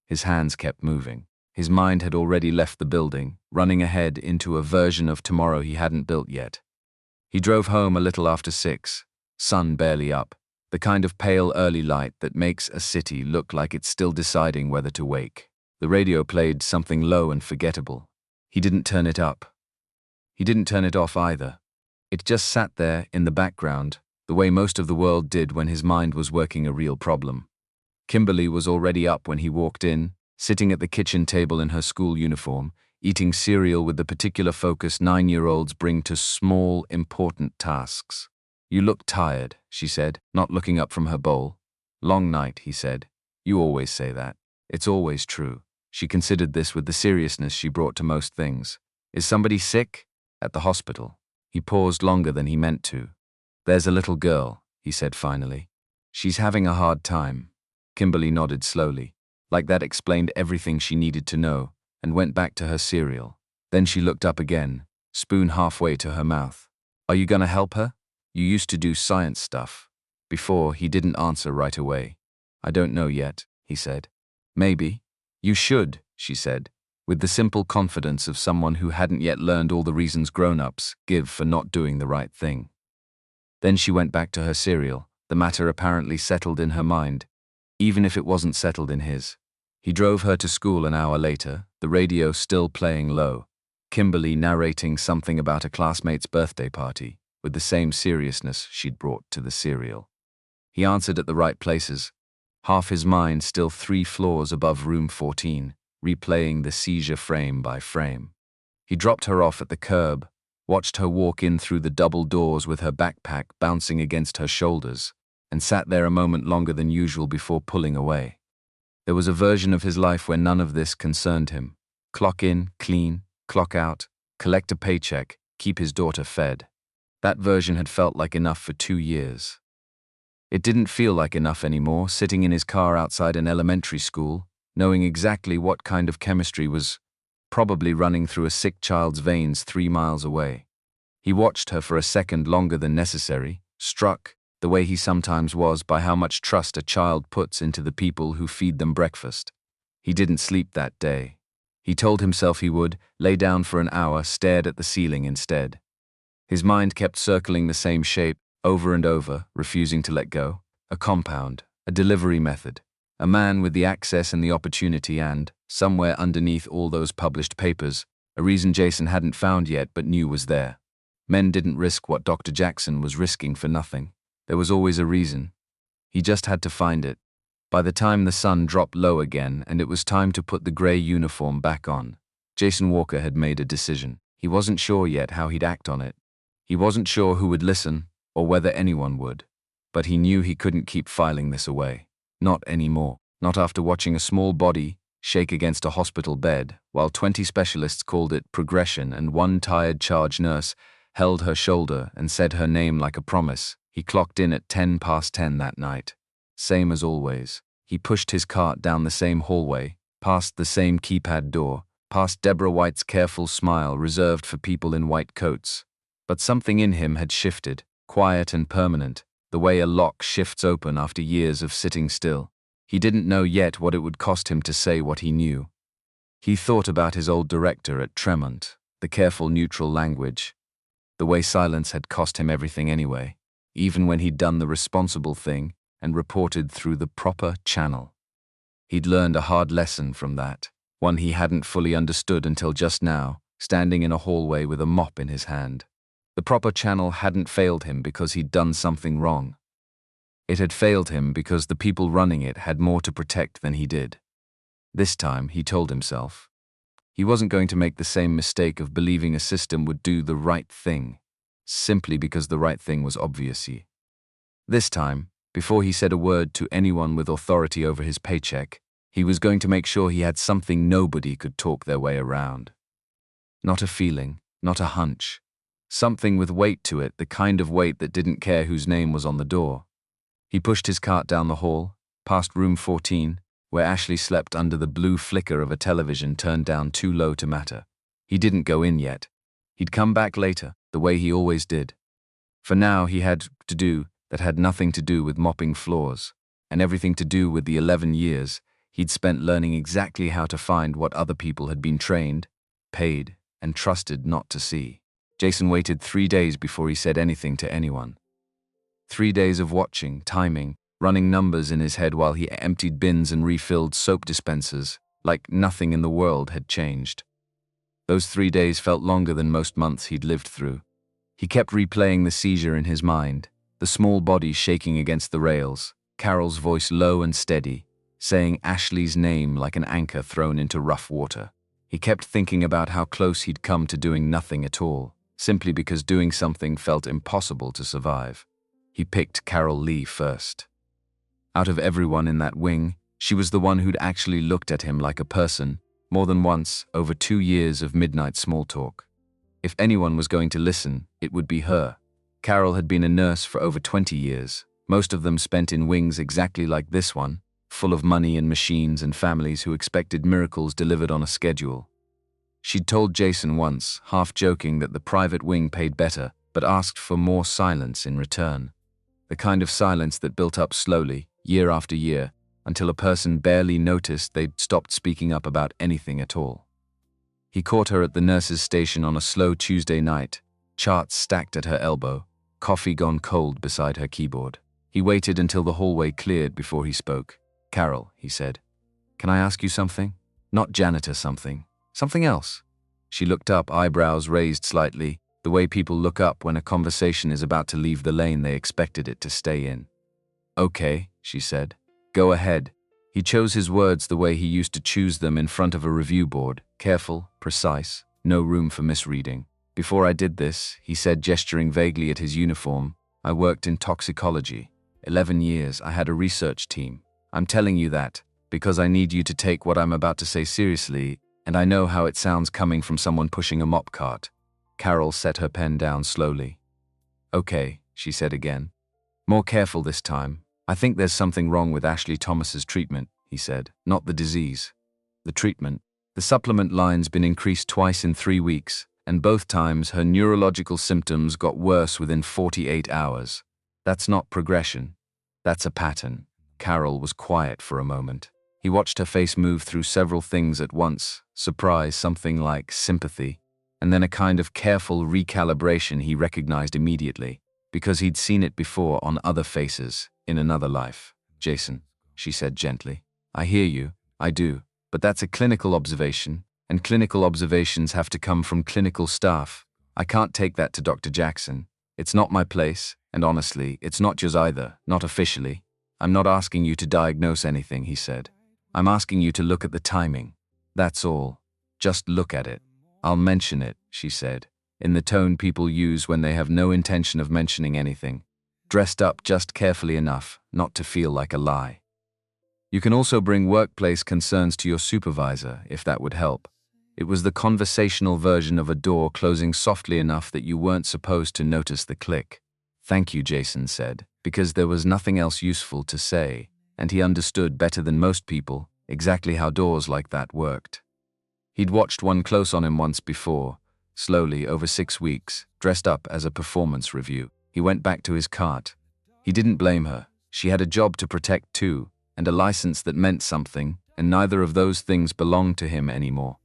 His hands kept moving. His mind had already left the building, running ahead into a version of tomorrow he hadn't built yet. He drove home a little after 6, sun barely up, the kind of pale early light that makes a city look like it's still deciding whether to wake. The radio played something low and forgettable. He didn't turn it up. He didn't turn it off either. It just sat there in the background, the way most of the world did when his mind was working a real problem. Kimberly was already up when he walked in, sitting at the kitchen table in her school uniform, eating cereal with the particular focus 9-year-olds bring to small, important tasks. "You look tired," she said, not looking up from her bowl. "Long night," he said. "You always say that. It's always true." She considered this with the seriousness she brought to most things. "Is somebody sick?" "At the hospital." He paused longer than he meant to. "There's a little girl," he said finally. "She's having a hard time." Kimberly nodded slowly, like that explained everything she needed to know, and went back to her cereal. Then she looked up again, spoon halfway to her mouth. "Are you gonna help her? You used to do science stuff." Before, he didn't answer right away. "I don't know yet," he said. "Maybe." "You should," she said, with the simple confidence of someone who hadn't yet learned all the reasons grown-ups give for not doing the right thing. Then she went back to her cereal, the matter apparently settled in her mind, even if it wasn't settled in his. He drove her to school an hour later, the radio still playing low, Kimberly narrating something about a classmate's birthday party, with the same seriousness she'd brought to the cereal. He answered at the right places, half his mind still 3 floors above room 14, replaying the seizure frame by frame. He dropped her off at the curb, watched her walk in through the double doors with her backpack bouncing against her shoulders, and sat there a moment longer than usual before pulling away. There was a version of his life where none of this concerned him. Clock in, clean, clock out, collect a paycheck, keep his daughter fed. That version had felt like enough for 2 years. It didn't feel like enough anymore, sitting in his car outside an elementary school, knowing exactly what kind of chemistry was probably running through a sick child's veins 3 miles away. He watched her for a second longer than necessary, struck, the way he sometimes was, by how much trust a child puts into the people who feed them breakfast. He didn't sleep that day. He told himself he would, lay down for an hour, stared at the ceiling instead. His mind kept circling the same shape, over and over, refusing to let go. A compound, a delivery method, a man with the access and the opportunity and, somewhere underneath all those published papers, a reason Jason hadn't found yet but knew was there. Men didn't risk what Dr. Jackson was risking for nothing. There was always a reason. He just had to find it. By the time the sun dropped low again and it was time to put the gray uniform back on, Jason Walker had made a decision. He wasn't sure yet how he'd act on it. He wasn't sure who would listen, or whether anyone would. But he knew he couldn't keep filing this away. Not anymore. Not after watching a small body shake against a hospital bed, while 20 specialists called it progression and one tired charge nurse held her shoulder and said her name like a promise. He clocked in at 10 past 10 that night. Same as always. He pushed his cart down the same hallway, past the same keypad door, past Deborah White's careful smile reserved for people in white coats. But something in him had shifted, quiet and permanent, the way a lock shifts open after years of sitting still. He didn't know yet what it would cost him to say what he knew. He thought about his old director at Tremont, the careful neutral language, the way silence had cost him everything anyway, even when he'd done the responsible thing and reported through the proper channel. He'd learned a hard lesson from that, one he hadn't fully understood until just now, standing in a hallway with a mop in his hand. The proper channel hadn't failed him because he'd done something wrong. It had failed him because the people running it had more to protect than he did. This time, he told himself, he wasn't going to make the same mistake of believing a system would do the right thing, simply because the right thing was obvious. This time, before he said a word to anyone with authority over his paycheck, he was going to make sure he had something nobody could talk their way around. Not a feeling, not a hunch. Something with weight to it, the kind of weight that didn't care whose name was on the door. He pushed his cart down the hall, past room 14, where Ashley slept under the blue flicker of a television turned down too low to matter. He didn't go in yet. He'd come back later, the way he always did. For now he had to do that had nothing to do with mopping floors, and everything to do with the 11 years he'd spent learning exactly how to find what other people had been trained, paid, and trusted not to see. Jason waited 3 days before he said anything to anyone. 3 days of watching, timing, running numbers in his head while he emptied bins and refilled soap dispensers, like nothing in the world had changed. Those 3 days felt longer than most months he'd lived through. He kept replaying the seizure in his mind, the small body shaking against the rails, Carol's voice low and steady, saying Ashley's name like an anchor thrown into rough water. He kept thinking about how close he'd come to doing nothing at all, simply because doing something felt impossible to survive. He picked Carol Lee first. Out of everyone in that wing, she was the one who'd actually looked at him like a person, more than once, over 2 years of midnight small talk. If anyone was going to listen, it would be her. Carol had been a nurse for over 20 years, most of them spent in wings exactly like this one, full of money and machines and families who expected miracles delivered on a schedule. She'd told Jason once, half joking, that the private wing paid better, but asked for more silence in return. The kind of silence that built up slowly, year after year, until a person barely noticed they'd stopped speaking up about anything at all. He caught her at the nurse's station on a slow Tuesday night, charts stacked at her elbow, coffee gone cold beside her keyboard. He waited until the hallway cleared before he spoke. "Carol," he said, "can I ask you something? Not janitor something. Something else." She looked up, eyebrows raised slightly, the way people look up when a conversation is about to leave the lane they expected it to stay in. "Okay," she said. "Go ahead." He chose his words the way he used to choose them in front of a review board, careful, precise, no room for misreading. "Before I did this," he said, gesturing vaguely at his uniform, "I worked in toxicology. 11 years, I had a research team. I'm telling you that because I need you to take what I'm about to say seriously, and I know how it sounds coming from someone pushing a mop cart. Carol set her pen down slowly. Okay, she said again. More careful this time. I think there's something wrong with Ashley Thomas's treatment, he said, not the disease. The treatment. The supplement line's been increased twice in 3 weeks, and both times her neurological symptoms got worse within 48 hours. That's not progression. That's a pattern. Carol was quiet for a moment. He watched her face move through several things at once, surprise, something like sympathy, and then a kind of careful recalibration he recognized immediately, because he'd seen it before on other faces, in another life. Jason, she said gently, I hear you, I do, but that's a clinical observation, and clinical observations have to come from clinical staff. I can't take that to Dr. Jackson. It's not my place, and honestly, it's not yours either, not officially. I'm not asking you to diagnose anything, he said. I'm asking you to look at the timing. That's all. Just look at it. I'll mention it, she said, in the tone people use when they have no intention of mentioning anything, dressed up just carefully enough not to feel like a lie. You can also bring workplace concerns to your supervisor, if that would help. It was the conversational version of a door closing softly enough that you weren't supposed to notice the click. Thank you, Jason said, because there was nothing else useful to say, and he understood better than most people exactly how doors like that worked. He'd watched one close on him once before, slowly over 6 weeks, dressed up as a performance review. He went back to his cart. He didn't blame her. She had a job to protect too, and a license that meant something, and neither of those things belonged to him anymore.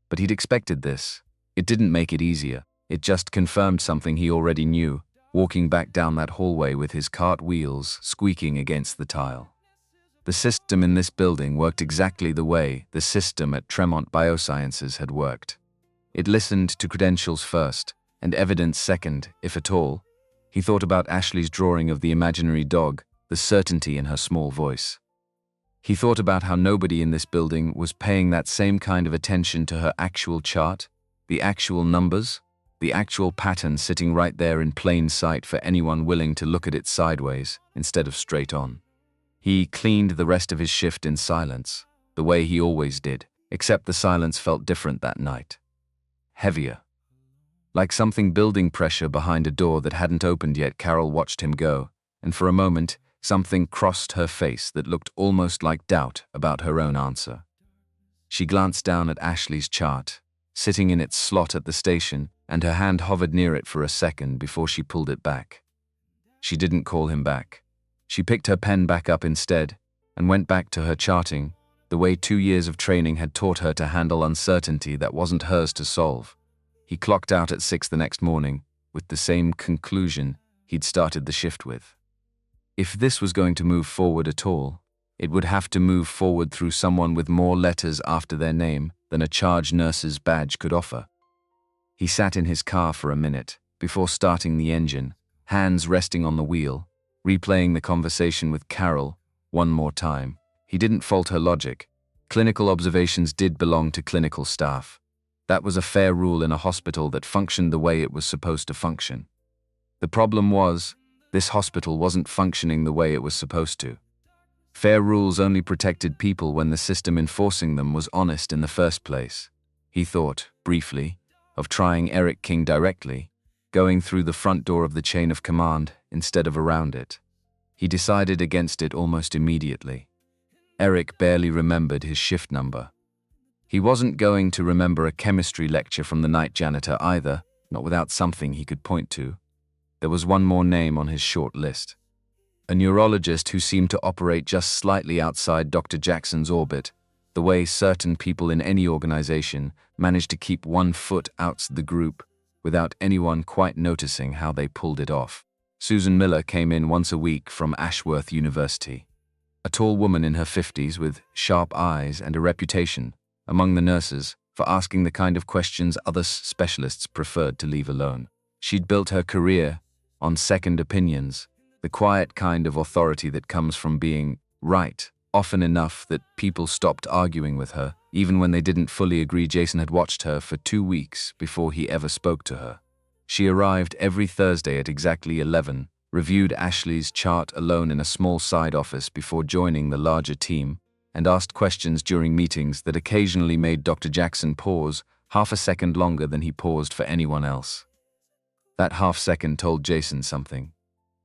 But he'd expected this. It didn't make it easier. It just confirmed something he already knew, walking back down that hallway with his cart wheels squeaking against the tile. The system in this building worked exactly the way the system at Tremont Biosciences had worked. It listened to credentials first, and evidence second, if at all. He thought about Ashley's drawing of the imaginary dog, the certainty in her small voice. He thought about how nobody in this building was paying that same kind of attention to her actual chart, the actual numbers, the actual pattern sitting right there in plain sight for anyone willing to look at it sideways instead of straight on. He cleaned the rest of his shift in silence, the way he always did, except the silence felt different that night. Heavier. Like something building pressure behind a door that hadn't opened yet. Carol watched him go, and for a moment, something crossed her face that looked almost like doubt about her own answer. She glanced down at Ashley's chart, sitting in its slot at the station, and her hand hovered near it for a second before she pulled it back. She didn't call him back. She picked her pen back up instead, and went back to her charting, the way 2 years of training had taught her to handle uncertainty that wasn't hers to solve. He clocked out at 6 the next morning, with the same conclusion he'd started the shift with. If this was going to move forward at all, it would have to move forward through someone with more letters after their name than a charge nurse's badge could offer. He sat in his car for a minute, before starting the engine, hands resting on the wheel, replaying the conversation with Carol one more time. He didn't fault her logic. Clinical observations did belong to clinical staff. That was a fair rule in a hospital that functioned the way it was supposed to function. The problem was, this hospital wasn't functioning the way it was supposed to. Fair rules only protected people when the system enforcing them was honest in the first place. He thought, briefly, of trying Eric King directly, going through the front door of the chain of command instead of around it. He decided against it almost immediately. Eric barely remembered his shift number. He wasn't going to remember a chemistry lecture from the night janitor either, not without something he could point to. There was one more name on his short list. A neurologist who seemed to operate just slightly outside Dr. Jackson's orbit, the way certain people in any organization managed to keep 1 foot out the group without anyone quite noticing how they pulled it off. Susan Miller came in once a week from Ashworth University. A tall woman in her 50s with sharp eyes and a reputation among the nurses for asking the kind of questions other specialists preferred to leave alone. She'd built her career on second opinions, the quiet kind of authority that comes from being right, often enough that people stopped arguing with her, even when they didn't fully agree. Jason had watched her for 2 weeks before he ever spoke to her. She arrived every Thursday at exactly 11, reviewed Ashley's chart alone in a small side office before joining the larger team, and asked questions during meetings that occasionally made Dr. Jackson pause half a second longer than he paused for anyone else. That half second told Jason something.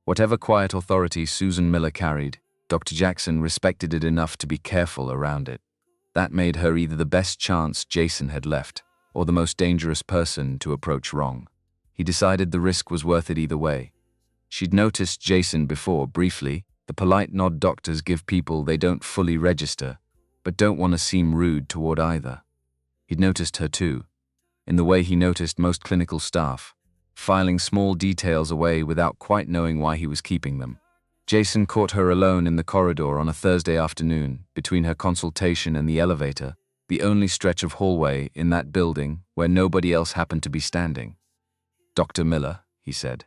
Whatever quiet authority Susan Miller carried, Dr. Jackson respected it enough to be careful around it. That made her either the best chance Jason had left, or the most dangerous person to approach wrong. He decided the risk was worth it either way. She'd noticed Jason before, briefly, the polite nod doctors give people they don't fully register, but don't want to seem rude toward either. He'd noticed her too, in the way he noticed most clinical staff, filing small details away without quite knowing why he was keeping them. Jason caught her alone in the corridor on a Thursday afternoon, between her consultation and the elevator, the only stretch of hallway in that building where nobody else happened to be standing. "Dr. Miller," he said.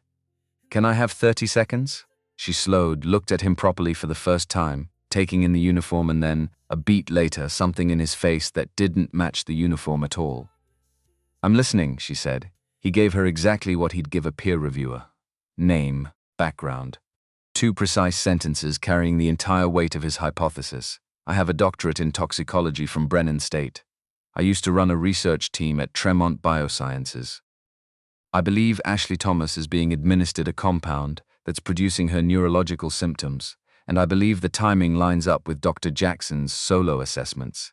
"Can I have 30 seconds? She slowed, looked at him properly for the first time, taking in the uniform, and then, a beat later, something in his face that didn't match the uniform at all. "I'm listening," she said. He gave her exactly what he'd give a peer reviewer. Name, background. 2 precise sentences carrying the entire weight of his hypothesis. "I have a doctorate in toxicology from Brennan State. I used to run a research team at Tremont Biosciences. I believe Ashley Thomas is being administered a compound that's producing her neurological symptoms, and I believe the timing lines up with Dr. Jackson's solo assessments."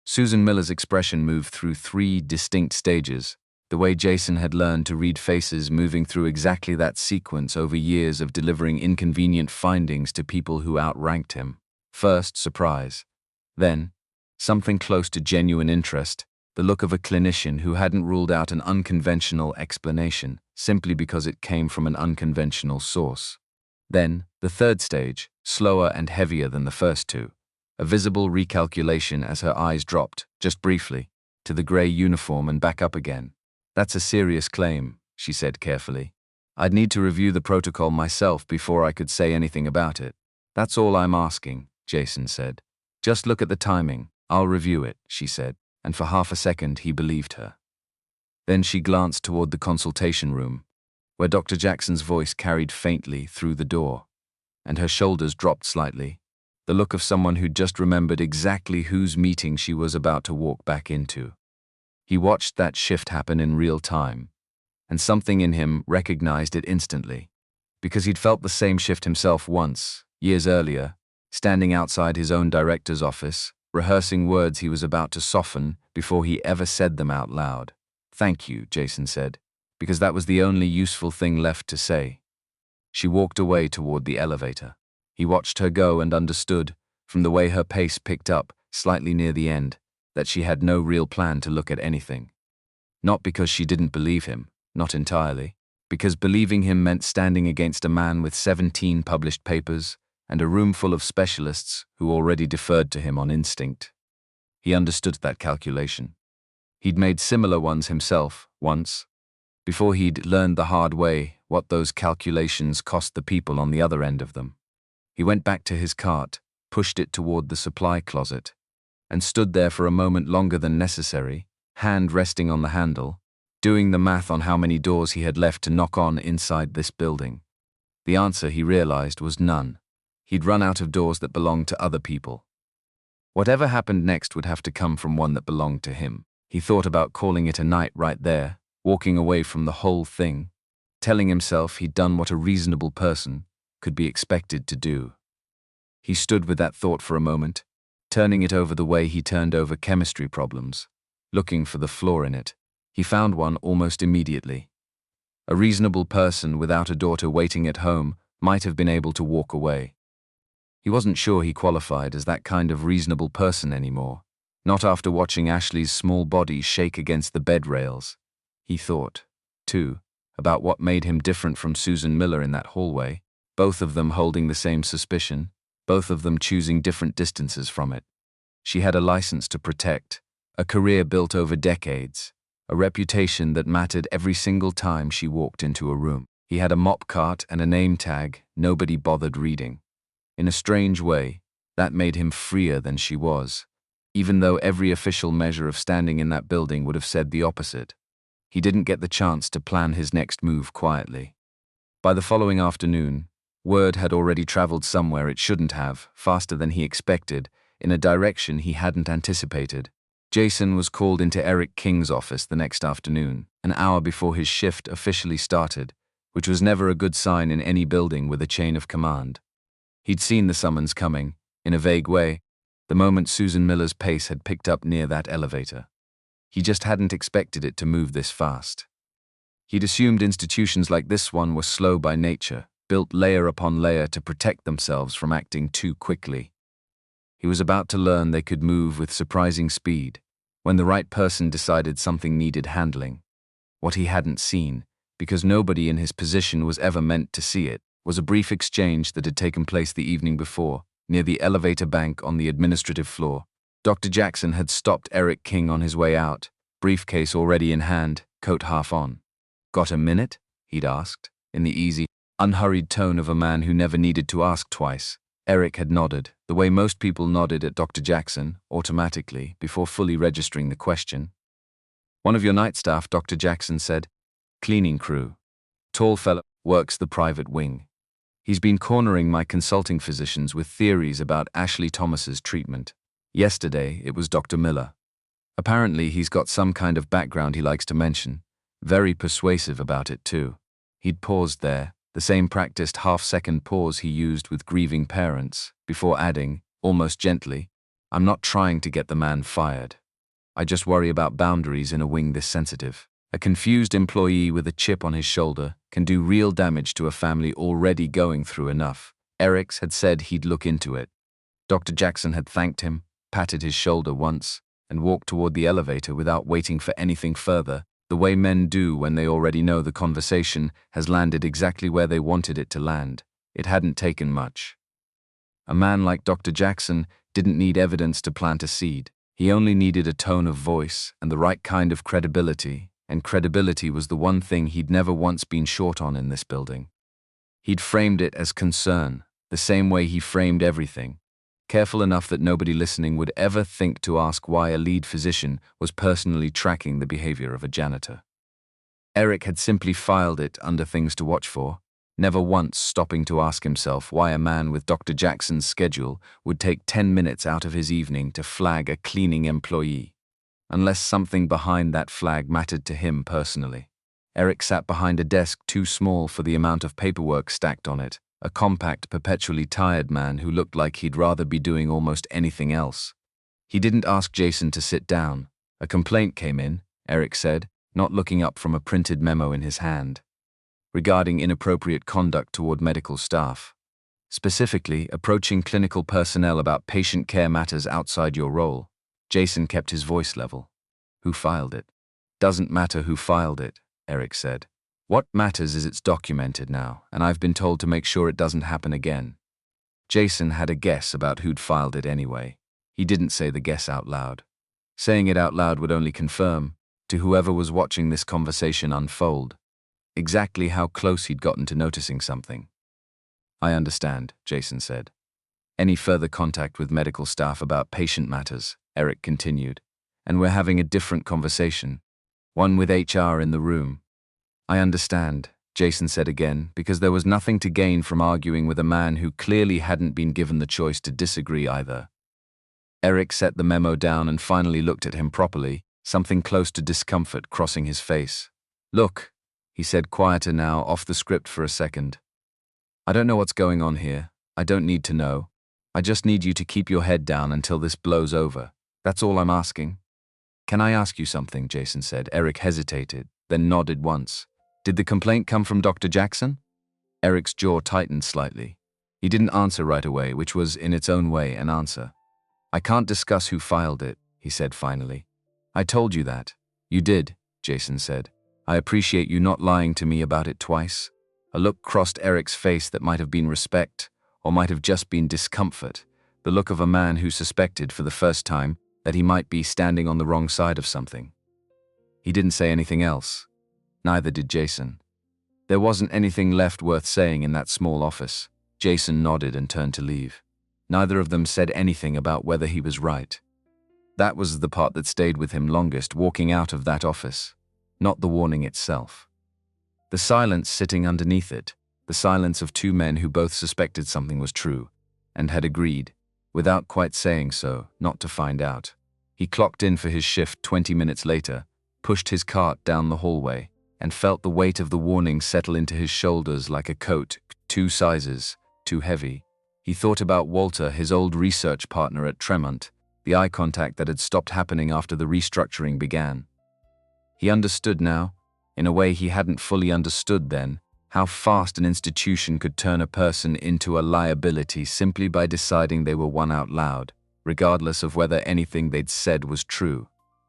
Susan Miller's expression moved through 3 distinct stages, the way Jason had learned to read faces, moving through exactly that sequence over years of delivering inconvenient findings to people who outranked him. First, surprise. Then, something close to genuine interest, the look of a clinician who hadn't ruled out an unconventional explanation simply because it came from an unconventional source. Then, the third stage, slower and heavier than the first 2, a visible recalculation as her eyes dropped, just briefly, to the gray uniform and back up again. "That's a serious claim," she said carefully. "I'd need to review the protocol myself before I could say anything about it." "That's all I'm asking," Jason said. "Just look at the timing. I'll review it," she said, and for half a second he believed her. Then she glanced toward the consultation room, where Dr. Jackson's voice carried faintly through the door, and her shoulders dropped slightly, the look of someone who'd just remembered exactly whose meeting she was about to walk back into. He watched that shift happen in real time, and something in him recognized it instantly, because he'd felt the same shift himself once, years earlier, standing outside his own director's office, rehearsing words he was about to soften before he ever said them out loud. "Thank you," Jason said, because that was the only useful thing left to say. She walked away toward the elevator. He watched her go and understood, from the way her pace picked up, slightly near the end, that she had no real plan to look at anything. Not because she didn't believe him, not entirely, because believing him meant standing against a man with 17 published papers and a room full of specialists who already deferred to him on instinct. He understood that calculation. He'd made similar ones himself, once, before he'd learned the hard way what those calculations cost the people on the other end of them. He went back to his cart, pushed it toward the supply closet, and stood there for a moment longer than necessary, hand resting on the handle, doing the math on how many doors he had left to knock on inside this building. The answer, he realized, was none. He'd run out of doors that belonged to other people. Whatever happened next would have to come from one that belonged to him. He thought about calling it a night right there, walking away from the whole thing, telling himself he'd done what a reasonable person could be expected to do. He stood with that thought for a moment, turning it over the way he turned over chemistry problems, looking for the flaw in it. He found one almost immediately. A reasonable person without a daughter waiting at home might have been able to walk away. He wasn't sure he qualified as that kind of reasonable person anymore, not after watching Ashley's small body shake against the bed rails. He thought, too, about what made him different from Susan Miller in that hallway, both of them holding the same suspicion, both of them choosing different distances from it. She had a license to protect, a career built over decades, a reputation that mattered every single time she walked into a room. He had a mop cart and a name tag nobody bothered reading. In a strange way, that made him freer than she was, even though every official measure of standing in that building would have said the opposite. He didn't get the chance to plan his next move quietly. By the following afternoon, word had already traveled somewhere it shouldn't have, faster than he expected, in a direction he hadn't anticipated. Jason was called into Eric King's office the next afternoon, an hour before his shift officially started, which was never a good sign in any building with a chain of command. He'd seen the summons coming, in a vague way, the moment Susan Miller's pace had picked up near that elevator. He just hadn't expected it to move this fast. He'd assumed institutions like this one were slow by nature, built layer upon layer to protect themselves from acting too quickly. He was about to learn they could move with surprising speed when the right person decided something needed handling. What he hadn't seen, because nobody in his position was ever meant to see it, was a brief exchange that had taken place the evening before, near the elevator bank on the administrative floor. Dr. Jackson had stopped Eric King on his way out, briefcase already in hand, coat half on. "Got a minute?" he'd asked, in the easy, unhurried tone of a man who never needed to ask twice. Eric had nodded, the way most people nodded at Dr. Jackson, automatically, before fully registering the question. "One of your night staff," Dr. Jackson said. "Cleaning crew. Tall fellow, works the private wing. He's been cornering my consulting physicians with theories about Ashley Thomas's treatment. Yesterday, it was Dr. Miller. Apparently, he's got some kind of background he likes to mention. Very persuasive about it, too." He'd paused there, the same practiced half-second pause he used with grieving parents, before adding, almost gently, "I'm not trying to get the man fired. I just worry about boundaries in a wing this sensitive. A confused employee with a chip on his shoulder can do real damage to a family already going through enough." Eric had said he'd look into it. Dr. Jackson had thanked him, patted his shoulder once, and walked toward the elevator without waiting for anything further, the way men do when they already know the conversation has landed exactly where they wanted it to land. It hadn't taken much. A man like Dr. Jackson didn't need evidence to plant a seed. He only needed a tone of voice and the right kind of credibility, and credibility was the one thing he'd never once been short on in this building. He'd framed it as concern, the same way he framed everything, careful enough that nobody listening would ever think to ask why a lead physician was personally tracking the behavior of a janitor. Eric had simply filed it under things to watch for, never once stopping to ask himself why a man with Dr. Jackson's schedule would take 10 minutes out of his evening to flag a cleaning employee, unless something behind that flag mattered to him personally. Eric sat behind a desk too small for the amount of paperwork stacked on it, a compact, perpetually tired man who looked like he'd rather be doing almost anything else. He didn't ask Jason to sit down. A complaint came in, Eric said, not looking up from a printed memo in his hand, regarding inappropriate conduct toward medical staff. Specifically, approaching clinical personnel about patient care matters outside your role. Jason kept his voice level. "Who filed it?" "Doesn't matter who filed it," Eric said. "What matters is it's documented now, and I've been told to make sure it doesn't happen again." Jason had a guess about who'd filed it anyway. He didn't say the guess out loud. Saying it out loud would only confirm, to whoever was watching this conversation unfold, exactly how close he'd gotten to noticing something. "I understand," Jason said. "Any further contact with medical staff about patient matters," Eric continued, "and we're having a different conversation, one with HR in the room." "I understand," Jason said again, because there was nothing to gain from arguing with a man who clearly hadn't been given the choice to disagree either. Eric set the memo down and finally looked at him properly, something close to discomfort crossing his face. "Look," he said, quieter now, off the script for a second. "I don't know what's going on here. I don't need to know. I just need you to keep your head down until this blows over. That's all I'm asking." "Can I ask you something?" Jason said. Eric hesitated, then nodded once. "Did the complaint come from Dr. Jackson?" Eric's jaw tightened slightly. He didn't answer right away, which was, in its own way, an answer. "I can't discuss who filed it," he said finally. "I told you that." "You did," Jason said. "I appreciate you not lying to me about it twice." A look crossed Eric's face that might have been respect, or might have just been discomfort, the look of a man who suspected for the first time that he might be standing on the wrong side of something. He didn't say anything else. Neither did Jason. There wasn't anything left worth saying in that small office. Jason nodded and turned to leave. Neither of them said anything about whether he was right. That was the part that stayed with him longest, walking out of that office, not the warning itself. The silence sitting underneath it, the silence of two men who both suspected something was true, and had agreed. without quite saying so, not to find out. He clocked in for his shift 20 minutes later, pushed his cart down the hallway, and felt the weight of the warning settle into his shoulders like a coat, 2 sizes, too heavy. He thought about Walter, his old research partner at Tremont, the eye contact that had stopped happening after the restructuring began. He understood now, in a way he hadn't fully understood then, how fast an institution could turn a person into a liability simply by deciding they were one out loud, regardless of whether anything they'd said was true.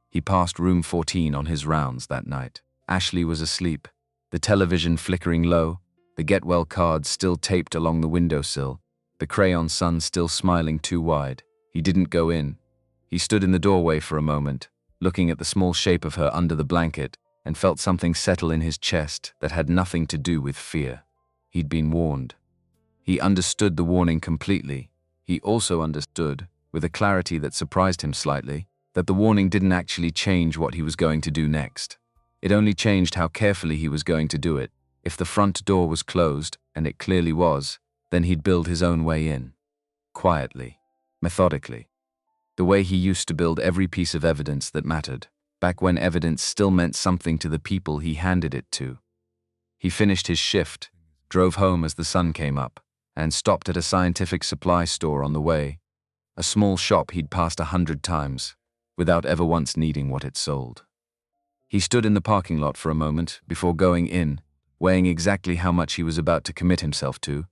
He passed room 14 on his rounds that night. Ashley was asleep, the television flickering low, the get well card still taped along the windowsill, the crayon sun still smiling too wide. He didn't go in. He stood in the doorway for a moment, looking at the small shape of her under the blanket, and felt something settle in his chest that had nothing to do with fear. He'd been warned. He understood the warning completely. He also understood, with a clarity that surprised him slightly, that the warning didn't actually change what he was going to do next. It only changed how carefully he was going to do it. If the front door was closed, and it clearly was, then he'd build his own way in. Quietly. Methodically. The way he used to build every piece of evidence that mattered, back when evidence still meant something to the people he handed it to. He finished his shift, drove home as the sun came up, and stopped at a scientific supply store on the way, a small shop he'd passed 100 times, without ever once needing what it sold. He stood in the parking lot for a moment before going in, weighing exactly how much he was about to commit himself to,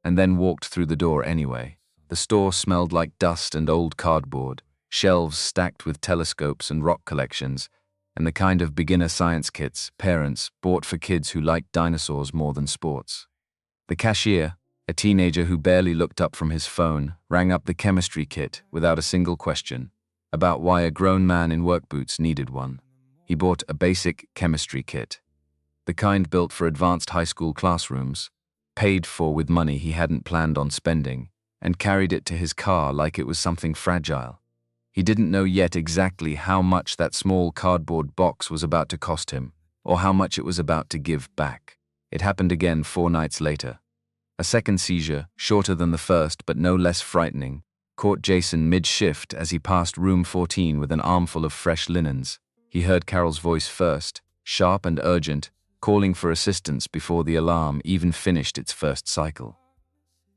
and then walked through the door anyway. The store smelled like dust and old cardboard, shelves stacked with telescopes and rock collections, and the kind of beginner science kits parents bought for kids who liked dinosaurs more than sports. The cashier, a teenager who barely looked up from his phone, rang up the chemistry kit without a single question, about why a grown man in work boots needed one. He bought a basic chemistry kit, the kind built for advanced high school classrooms, paid for with money he hadn't planned on spending, and carried it to his car like it was something fragile. He didn't know yet exactly how much that small cardboard box was about to cost him, or how much it was about to give back. It happened again 4 nights later. A second seizure, shorter than the first but no less frightening, caught Jason mid-shift as he passed room 14 with an armful of fresh linens. He heard Carol's voice first, sharp and urgent, calling for assistance before the alarm even finished its first cycle.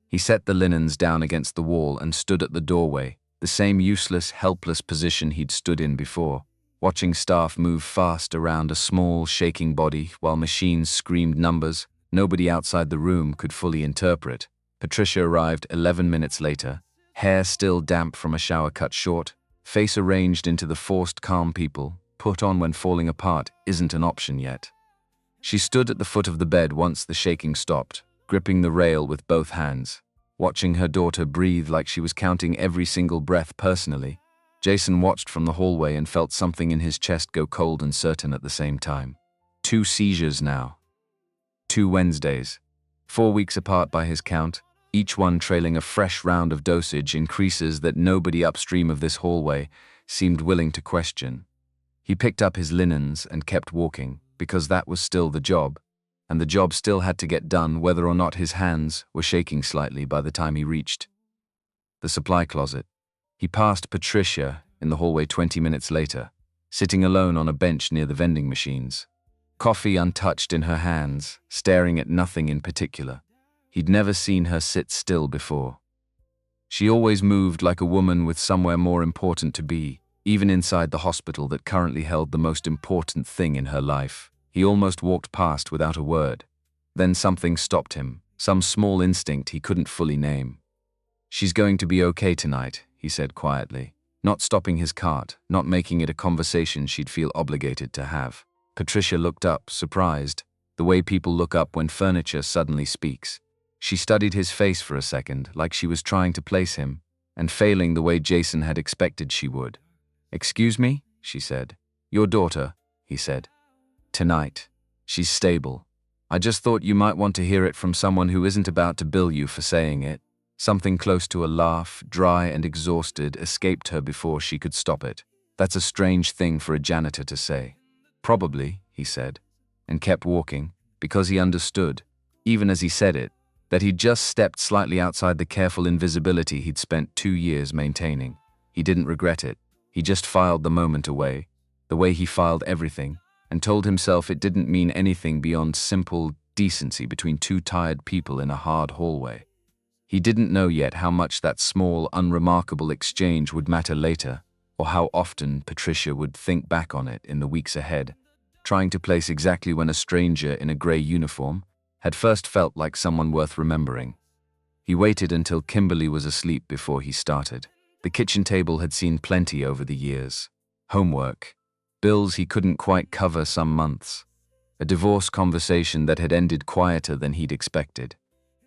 He set the linens down against the wall and stood at the doorway, the same useless, helpless position he'd stood in before, watching staff move fast around a small, shaking body while machines screamed numbers nobody outside the room could fully interpret. Patricia arrived 11 minutes later, hair still damp from a shower cut short, face arranged into the forced calm people put on when falling apart isn't an option yet. She stood at the foot of the bed once the shaking stopped, gripping the rail with both hands, watching her daughter breathe like she was counting every single breath personally. Jason watched from the hallway and felt something in his chest go cold and certain at the same time. 2 seizures now. 2 Wednesdays, 4 weeks apart by his count, each one trailing a fresh round of dosage increases that nobody upstream of this hallway seemed willing to question. He picked up his linens and kept walking, because that was still the job, and the job still had to get done whether or not his hands were shaking slightly by the time he reached the supply closet. He passed Patricia in the hallway 20 minutes later, sitting alone on a bench near the vending machines, coffee untouched in her hands, staring at nothing in particular. He'd never seen her sit still before. She always moved like a woman with somewhere more important to be, even inside the hospital that currently held the most important thing in her life. He almost walked past without a word. Then something stopped him, some small instinct he couldn't fully name. "She's going to be okay tonight," he said quietly, not stopping his cart, not making it a conversation she'd feel obligated to have. Patricia looked up, surprised, the way people look up when furniture suddenly speaks. She studied his face for a second, like she was trying to place him, and failing the way Jason had expected she would. "Excuse me?" she said. "Your daughter," he said. "Tonight. She's stable. I just thought you might want to hear it from someone who isn't about to bill you for saying it." Something close to a laugh, dry and exhausted, escaped her before she could stop it. "That's a strange thing for a janitor to say." "Probably," he said, and kept walking, because he understood, even as he said it, That he'd just stepped slightly outside the careful invisibility he'd spent 2 years maintaining. He didn't regret it. He just filed the moment away, the way he filed everything, and told himself it didn't mean anything beyond simple decency between two tired people in a hard hallway. He didn't know yet how much that small, unremarkable exchange would matter later, or how often Patricia would think back on it in the weeks ahead, trying to place exactly when a stranger in a grey uniform had first felt like someone worth remembering. He waited until Kimberly was asleep before he started. The kitchen table had seen plenty over the years. Homework, bills he couldn't quite cover some months, a divorce conversation that had ended quieter than he'd expected.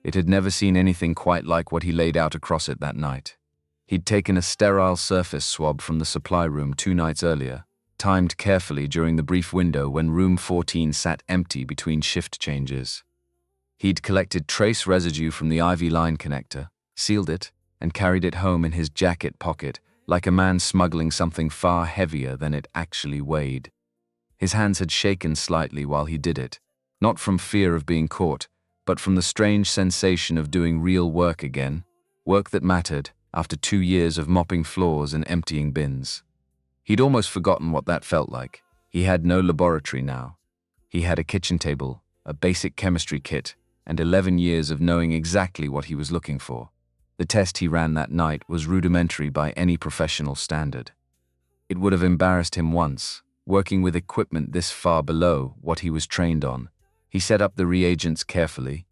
It had never seen anything quite like what he laid out across it that night. He'd taken a sterile surface swab from the supply room 2 nights earlier, timed carefully during the brief window when room 14 sat empty between shift changes. He'd collected trace residue from the IV line connector, sealed it, and carried it home in his jacket pocket like a man smuggling something far heavier than it actually weighed. His hands had shaken slightly while he did it, not from fear of being caught, but from the strange sensation of doing real work again, work that mattered after 2 years of mopping floors and emptying bins. He'd almost forgotten what that felt like. He had no laboratory now. He had a kitchen table, a basic chemistry kit, and 11 years of knowing exactly what he was looking for. The test he ran that night was rudimentary by any professional standard. It would have embarrassed him once, working with equipment this far below what he was trained on. He set up the reagents carefully,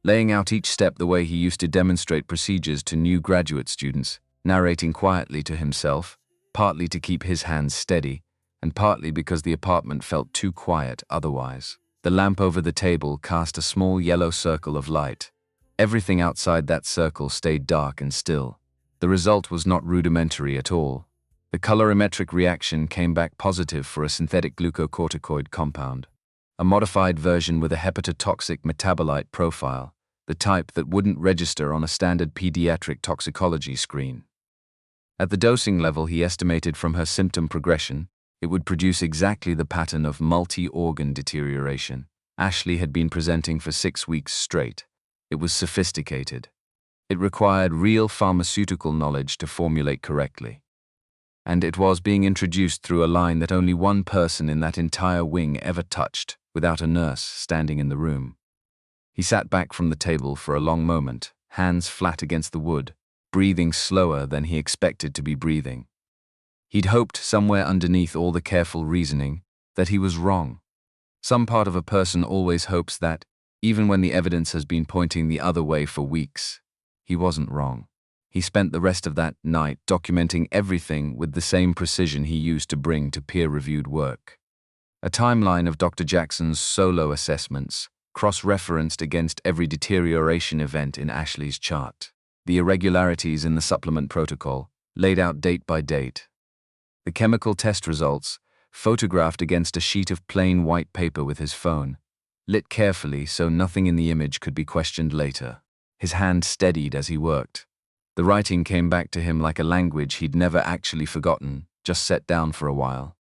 laying out each step the way he used to demonstrate procedures to new graduate students, narrating quietly to himself, partly to keep his hands steady, and partly because the apartment felt too quiet otherwise. The lamp over the table cast a small yellow circle of light. Everything outside that circle stayed dark and still. The result was not rudimentary at all. The colorimetric reaction came back positive for a synthetic glucocorticoid compound, a modified version with a hepatotoxic metabolite profile, the type that wouldn't register on a standard pediatric toxicology screen. At the dosing level he estimated from her symptom progression, it would produce exactly the pattern of multi-organ deterioration Ashley had been presenting for 6 weeks straight. It was sophisticated. It required real pharmaceutical knowledge to formulate correctly. And it was being introduced through a line that only one person in that entire wing ever touched, without a nurse standing in the room. He sat back from the table for a long moment, hands flat against the wood, breathing slower than he expected to be breathing. He'd hoped somewhere underneath all the careful reasoning that he was wrong. Some part of a person always hopes that, even when the evidence has been pointing the other way for weeks, he wasn't wrong. He spent the rest of that night documenting everything with the same precision he used to bring to peer-reviewed work. A timeline of Dr. Jackson's solo assessments, cross-referenced against every deterioration event in Ashley's chart. The irregularities in the supplement protocol, laid out date by date. The chemical test results, photographed against a sheet of plain white paper with his phone, lit carefully so nothing in the image could be questioned later. His hand steadied as he worked. The writing came back to him like a language he'd never actually forgotten, just set down for a while.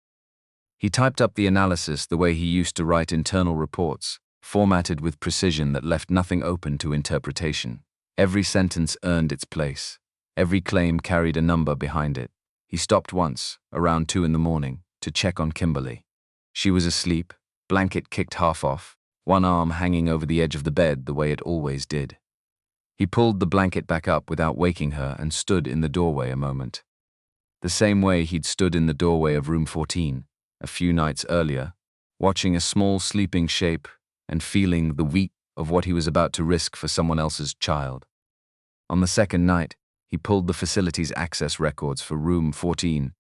He typed up the analysis the way he used to write internal reports, formatted with precision that left nothing open to interpretation. Every sentence earned its place. Every claim carried a number behind it. He stopped once, around 2 in the morning, to check on Kimberly. She was asleep, blanket kicked half off, one arm hanging over the edge of the bed the way it always did. He pulled the blanket back up without waking her and stood in the doorway a moment. The same way he'd stood in the doorway of room 14, a few nights earlier, watching a small sleeping shape and feeling the weight of what he was about to risk for someone else's child. On the second night, he pulled the facility's access records for room 14,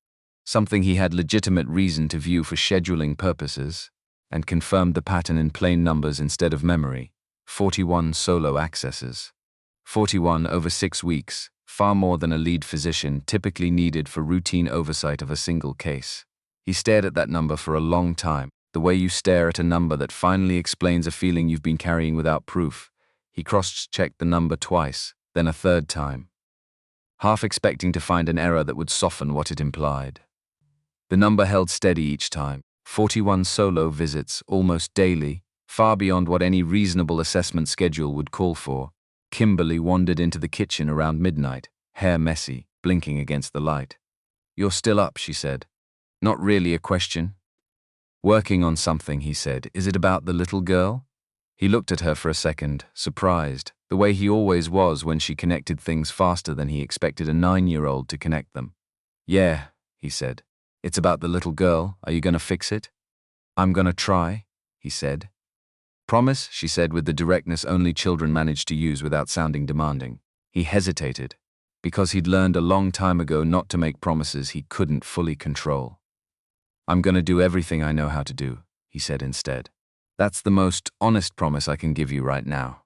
something he had legitimate reason to view for scheduling purposes, and confirmed the pattern in plain numbers instead of memory. 41 solo accesses. 41 over 6 weeks, far more than a lead physician typically needed for routine oversight of a single case. He stared at that number for a long time, the way you stare at a number that finally explains a feeling you've been carrying without proof. He cross-checked the number twice, then a third time, half expecting to find an error that would soften what it implied. The number held steady each time. 41 solo visits almost daily, far beyond what any reasonable assessment schedule would call for. Kimberly wandered into the kitchen around midnight, hair messy, blinking against the light. "You're still up," she said. "Not really a question." "Working on something," he said. "Is it about the little girl?" He looked at her for a second, surprised, the way he always was when she connected things faster than he expected a 9-year-old to connect them. "Yeah," he said. "It's about the little girl. Are you gonna fix it?" "I'm gonna try," he said. "Promise?" she said with the directness only children manage to use without sounding demanding. He hesitated, because he'd learned a long time ago not to make promises he couldn't fully control. "I'm gonna do everything I know how to do," he said instead. "That's the most honest promise I can give you right now."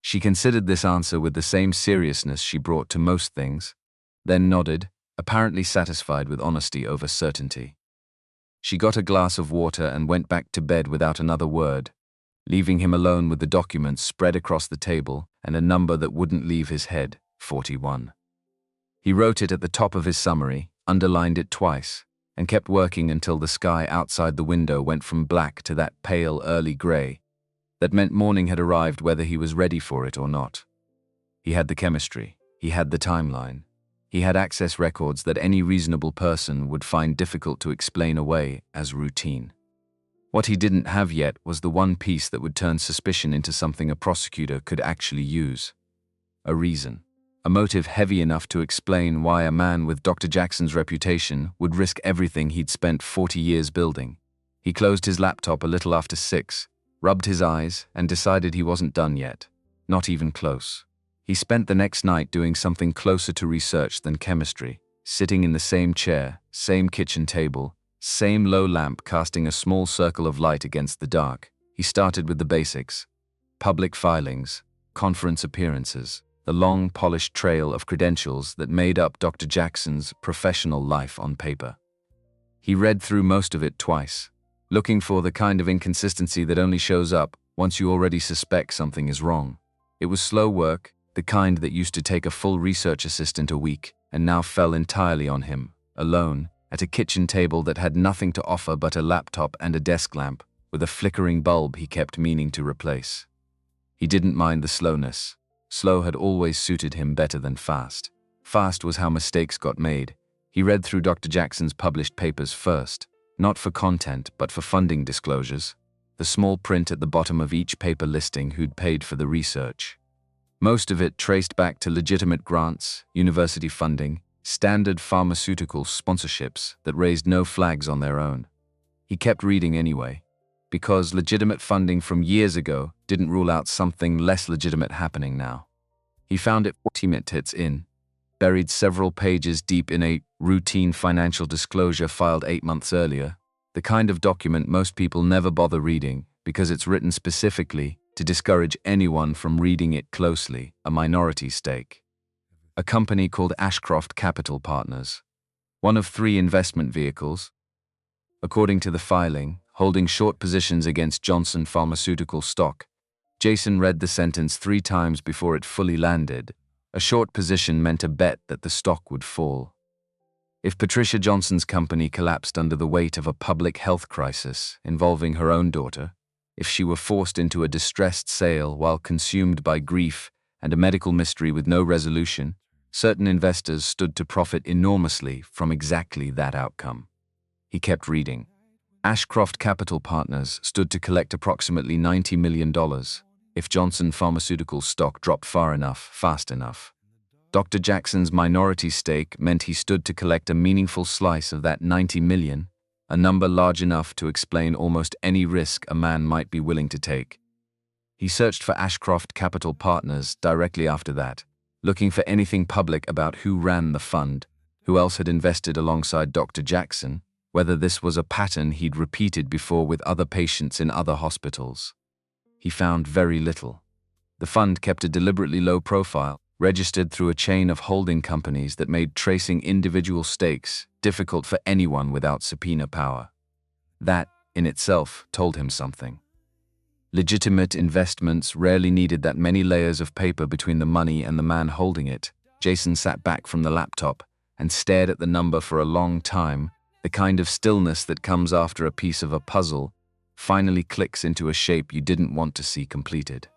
She considered this answer with the same seriousness she brought to most things, then nodded, apparently satisfied with honesty over certainty. She got a glass of water and went back to bed without another word, leaving him alone with the documents spread across the table and a number that wouldn't leave his head, 41. He wrote it at the top of his summary, underlined it twice, and kept working until the sky outside the window went from black to that pale early gray that meant morning had arrived whether he was ready for it or not. He had the chemistry, he had the timeline, he had access records that any reasonable person would find difficult to explain away as routine. What he didn't have yet was the one piece that would turn suspicion into something a prosecutor could actually use. A reason. A motive heavy enough to explain why a man with Dr. Jackson's reputation would risk everything he'd spent 40 years building. He closed his laptop a little after 6, rubbed his eyes, and decided he wasn't done yet. Not even close. He spent the next night doing something closer to research than chemistry, sitting in the same chair, same kitchen table, same low lamp casting a small circle of light against the dark. He started with the basics. Public filings, conference appearances, the long, polished trail of credentials that made up Dr. Jackson's professional life on paper. He read through most of it twice, looking for the kind of inconsistency that only shows up once you already suspect something is wrong. It was slow work, the kind that used to take a full research assistant a week, and now fell entirely on him, alone, at a kitchen table that had nothing to offer but a laptop and a desk lamp, with a flickering bulb he kept meaning to replace. He didn't mind the slowness. Slow had always suited him better than fast. Fast was how mistakes got made. He read through Dr. Jackson's published papers first, not for content but for funding disclosures, the small print at the bottom of each paper listing who'd paid for the research. Most of it traced back to legitimate grants, university funding, standard pharmaceutical sponsorships that raised no flags on their own. He kept reading anyway, because legitimate funding from years ago didn't rule out something less legitimate happening now. He found it 40 minutes in, buried several pages deep in a routine financial disclosure filed 8 months earlier, the kind of document most people never bother reading because it's written specifically to discourage anyone from reading it closely, a minority stake. A company called Ashcroft Capital Partners, one of 3 investment vehicles, according to the filing, holding short positions against Johnson Pharmaceutical stock. Jason read the sentence 3 times before it fully landed. A short position meant a bet that the stock would fall. If Patricia Johnson's company collapsed under the weight of a public health crisis involving her own daughter, if she were forced into a distressed sale while consumed by grief and a medical mystery with no resolution, certain investors stood to profit enormously from exactly that outcome. He kept reading. Ashcroft Capital Partners stood to collect approximately $90 million if Johnson Pharmaceutical stock dropped far enough, fast enough. Dr. Jackson's minority stake meant he stood to collect a meaningful slice of that $90 million, a number large enough to explain almost any risk a man might be willing to take. He searched for Ashcroft Capital Partners directly after that, looking for anything public about who ran the fund, who else had invested alongside Dr. Jackson, whether this was a pattern he'd repeated before with other patients in other hospitals. He found very little. The fund kept a deliberately low profile, registered through a chain of holding companies that made tracing individual stakes difficult for anyone without subpoena power. That, in itself, told him something. Legitimate investments rarely needed that many layers of paper between the money and the man holding it. Jason sat back from the laptop and stared at the number for a long time, the kind of stillness that comes after a piece of a puzzle finally clicks into a shape you didn't want to see completed.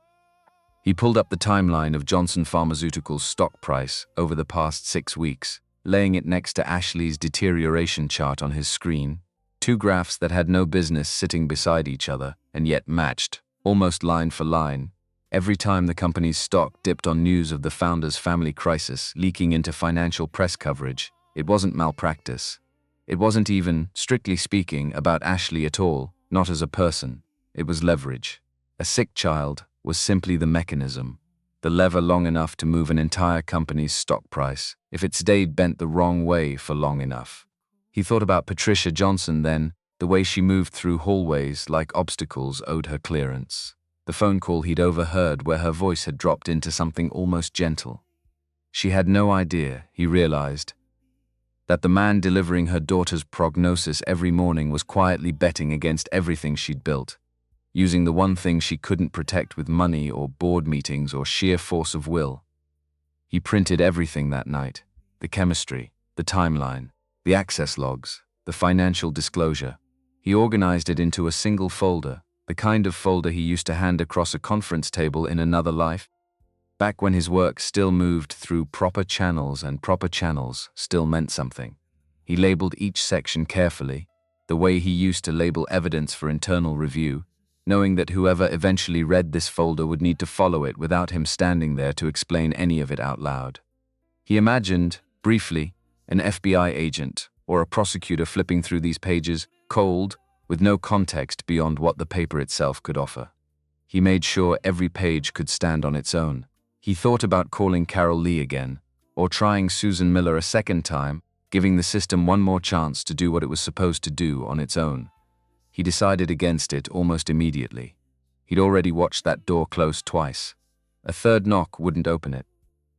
He pulled up the timeline of Johnson Pharmaceuticals' stock price over the past 6 weeks, laying it next to Ashley's deterioration chart on his screen, two graphs that had no business sitting beside each other and yet matched, almost line for line, every time the company's stock dipped on news of the founder's family crisis leaking into financial press coverage. It wasn't malpractice. It wasn't even, strictly speaking, about Ashley at all, not as a person. It was leverage. A sick child was simply the mechanism, the lever long enough to move an entire company's stock price, if it stayed bent the wrong way for long enough. He thought about Patricia Johnson then, the way she moved through hallways like obstacles owed her clearance. The phone call he'd overheard where her voice had dropped into something almost gentle. She had no idea, he realized, that the man delivering her daughter's prognosis every morning was quietly betting against everything she'd built, using the one thing she couldn't protect with money or board meetings or sheer force of will. He printed everything that night: the chemistry, the timeline, the access logs, the financial disclosure. He organized it into a single folder, the kind of folder he used to hand across a conference table in another life, back when his work still moved through proper channels and proper channels still meant something. He labeled each section carefully, the way he used to label evidence for internal review, knowing that whoever eventually read this folder would need to follow it without him standing there to explain any of it out loud. He imagined, briefly, an FBI agent or a prosecutor flipping through these pages, cold, with no context beyond what the paper itself could offer. He made sure every page could stand on its own. He thought about calling Carol Lee again, or trying Susan Miller a second time, giving the system one more chance to do what it was supposed to do on its own. He decided against it almost immediately. He'd already watched that door close twice. A third knock wouldn't open it.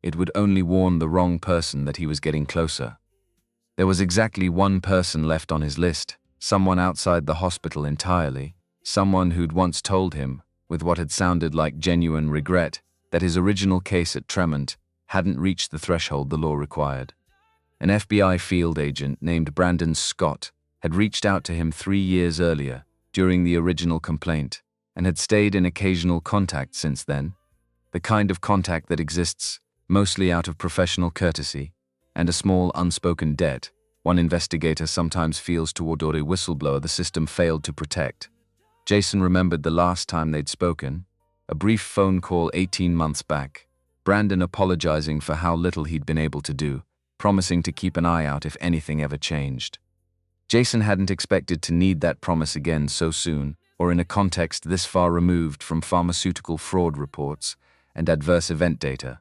It would only warn the wrong person that he was getting closer. There was exactly one person left on his list, someone outside the hospital entirely, someone who'd once told him, with what had sounded like genuine regret, that his original case at Tremont hadn't reached the threshold the law required. An FBI field agent named Brandon Scott had reached out to him 3 years earlier, during the original complaint, and had stayed in occasional contact since then, the kind of contact that exists, mostly out of professional courtesy, and a small unspoken debt one investigator sometimes feels toward a whistleblower the system failed to protect. Jason remembered the last time they'd spoken, a brief phone call 18 months back, Brandon apologizing for how little he'd been able to do, promising to keep an eye out if anything ever changed. Jason hadn't expected to need that promise again so soon, or in a context this far removed from pharmaceutical fraud reports and adverse event data.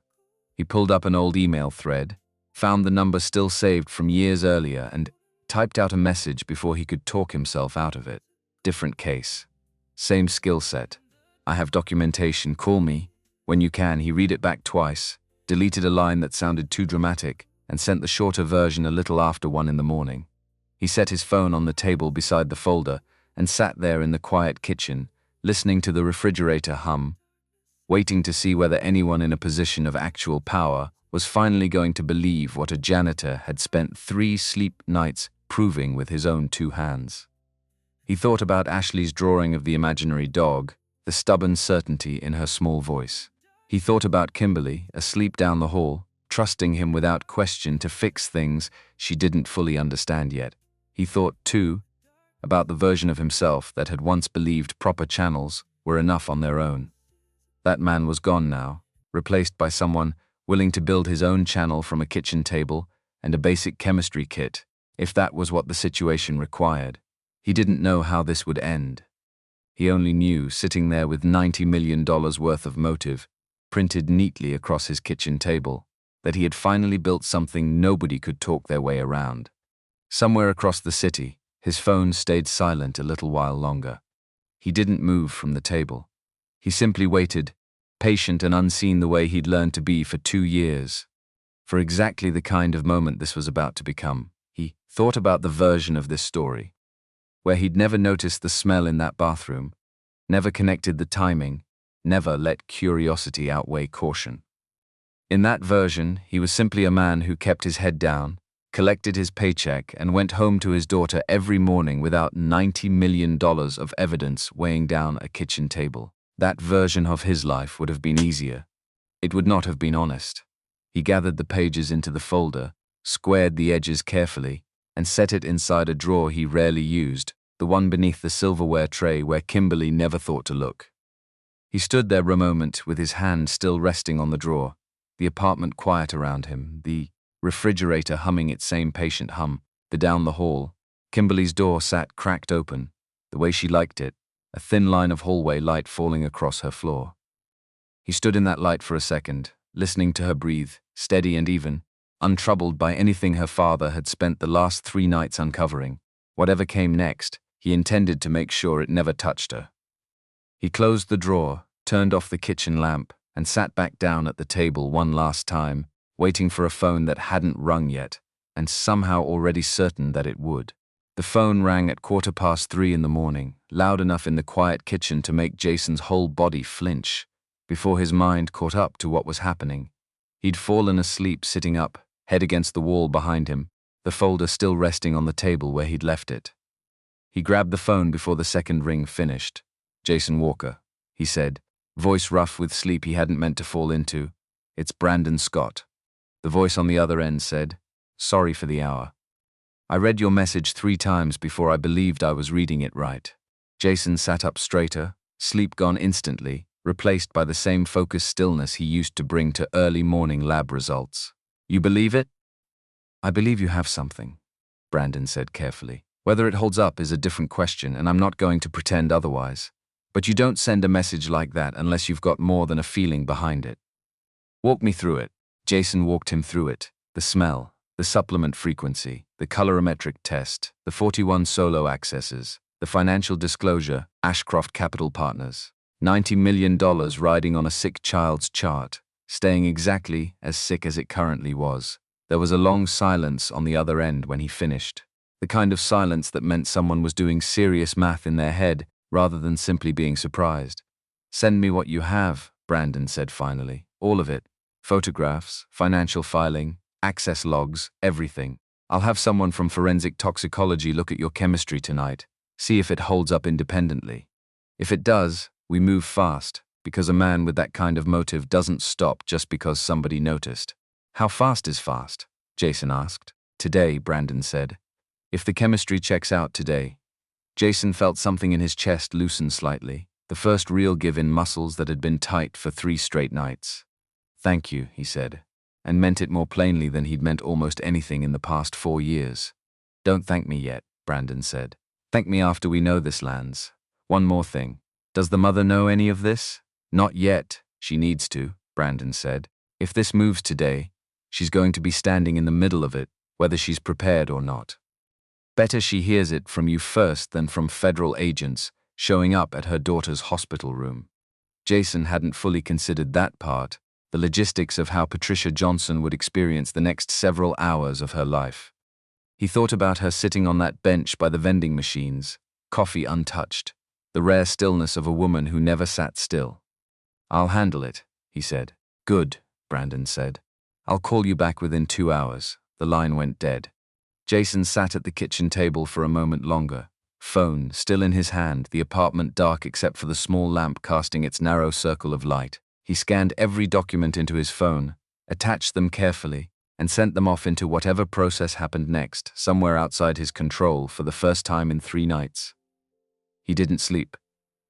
He pulled up an old email thread, found the number still saved from years earlier, and typed out a message before he could talk himself out of it. Different case. Same skill set. I have documentation, call me. When you can. He read it back twice, deleted a line that sounded too dramatic, and sent the shorter version a little after 1 in the morning. He set his phone on the table beside the folder and sat there in the quiet kitchen, listening to the refrigerator hum, waiting to see whether anyone in a position of actual power was finally going to believe what a janitor had spent 3 sleep nights proving with his own 2 hands. He thought about Ashley's drawing of the imaginary dog, the stubborn certainty in her small voice. He thought about Kimberly, asleep down the hall, trusting him without question to fix things she didn't fully understand yet. He thought, too, about the version of himself that had once believed proper channels were enough on their own. That man was gone now, replaced by someone willing to build his own channel from a kitchen table and a basic chemistry kit, if that was what the situation required. He didn't know how this would end. He only knew, sitting there with $90 million worth of motive, printed neatly across his kitchen table, that he had finally built something nobody could talk their way around. Somewhere across the city, his phone stayed silent a little while longer. He didn't move from the table. He simply waited, patient and unseen the way he'd learned to be for 2 years, for exactly the kind of moment this was about to become. He thought about the version of this story, where he'd never noticed the smell in that bathroom, never connected the timing, never let curiosity outweigh caution. In that version, he was simply a man who kept his head down, collected his paycheck, and went home to his daughter every morning without $90 million of evidence weighing down a kitchen table. That version of his life would have been easier. It would not have been honest. He gathered the pages into the folder, squared the edges carefully, and set it inside a drawer he rarely used, the one beneath the silverware tray where Kimberly never thought to look. He stood there a moment with his hand still resting on the drawer, the apartment quiet around him, the refrigerator humming its same patient hum. Down the hall, Kimberly's door sat cracked open, the way she liked it, a thin line of hallway light falling across her floor. He stood in that light for a second, listening to her breathe, steady and even, untroubled by anything her father had spent the last 3 nights uncovering. Whatever came next, he intended to make sure it never touched her. He closed the drawer, turned off the kitchen lamp, and sat back down at the table one last time, waiting for a phone that hadn't rung yet, and somehow already certain that it would. The phone rang at 3:15 in the morning, loud enough in the quiet kitchen to make Jason's whole body flinch. Before his mind caught up to what was happening, he'd fallen asleep sitting up, head against the wall behind him, the folder still resting on the table where he'd left it. He grabbed the phone before the second ring finished. "Jason Walker," he said, voice rough with sleep he hadn't meant to fall into. "It's Brandon Scott." The voice on the other end said, "Sorry for the hour. I read your message 3 times before I believed I was reading it right." Jason sat up straighter, sleep gone instantly, replaced by the same focused stillness he used to bring to early morning lab results. "You believe it?" "I believe you have something," Brandon said carefully. "Whether it holds up is a different question, and I'm not going to pretend otherwise. But you don't send a message like that unless you've got more than a feeling behind it. Walk me through it." Jason walked him through it. The smell, the supplement frequency, the colorimetric test, the 41 solo accesses, the financial disclosure, Ashcroft Capital Partners. $90 million riding on a sick child's chart, staying exactly as sick as it currently was. There was a long silence on the other end when he finished. The kind of silence that meant someone was doing serious math in their head rather than simply being surprised. "Send me what you have," Brandon said finally. "All of it. Photographs, financial filing, access logs, everything. I'll have someone from forensic toxicology look at your chemistry tonight, see if it holds up independently. If it does, we move fast, because a man with that kind of motive doesn't stop just because somebody noticed." "How fast is fast?" Jason asked. "Today," Brandon said. "If the chemistry checks out today." Jason felt something in his chest loosen slightly, the first real give in muscles that had been tight for 3 straight nights. "Thank you," he said, and meant it more plainly than he'd meant almost anything in the past 4 years. "Don't thank me yet," Brandon said. "Thank me after we know this lands. One more thing. Does the mother know any of this?" "Not yet. She needs to," Brandon said. "If this moves today, she's going to be standing in the middle of it, whether she's prepared or not. Better she hears it from you first than from federal agents showing up at her daughter's hospital room." Jason hadn't fully considered that part, the logistics of how Patricia Johnson would experience the next several hours of her life. He thought about her sitting on that bench by the vending machines, coffee untouched, the rare stillness of a woman who never sat still. "I'll handle it," he said. "Good," Brandon said. "I'll call you back within 2 hours." The line went dead. Jason sat at the kitchen table for a moment longer, phone still in his hand, the apartment dark except for the small lamp casting its narrow circle of light. He scanned every document into his phone, attached them carefully, and sent them off into whatever process happened next, somewhere outside his control for the first time in 3 nights. He didn't sleep.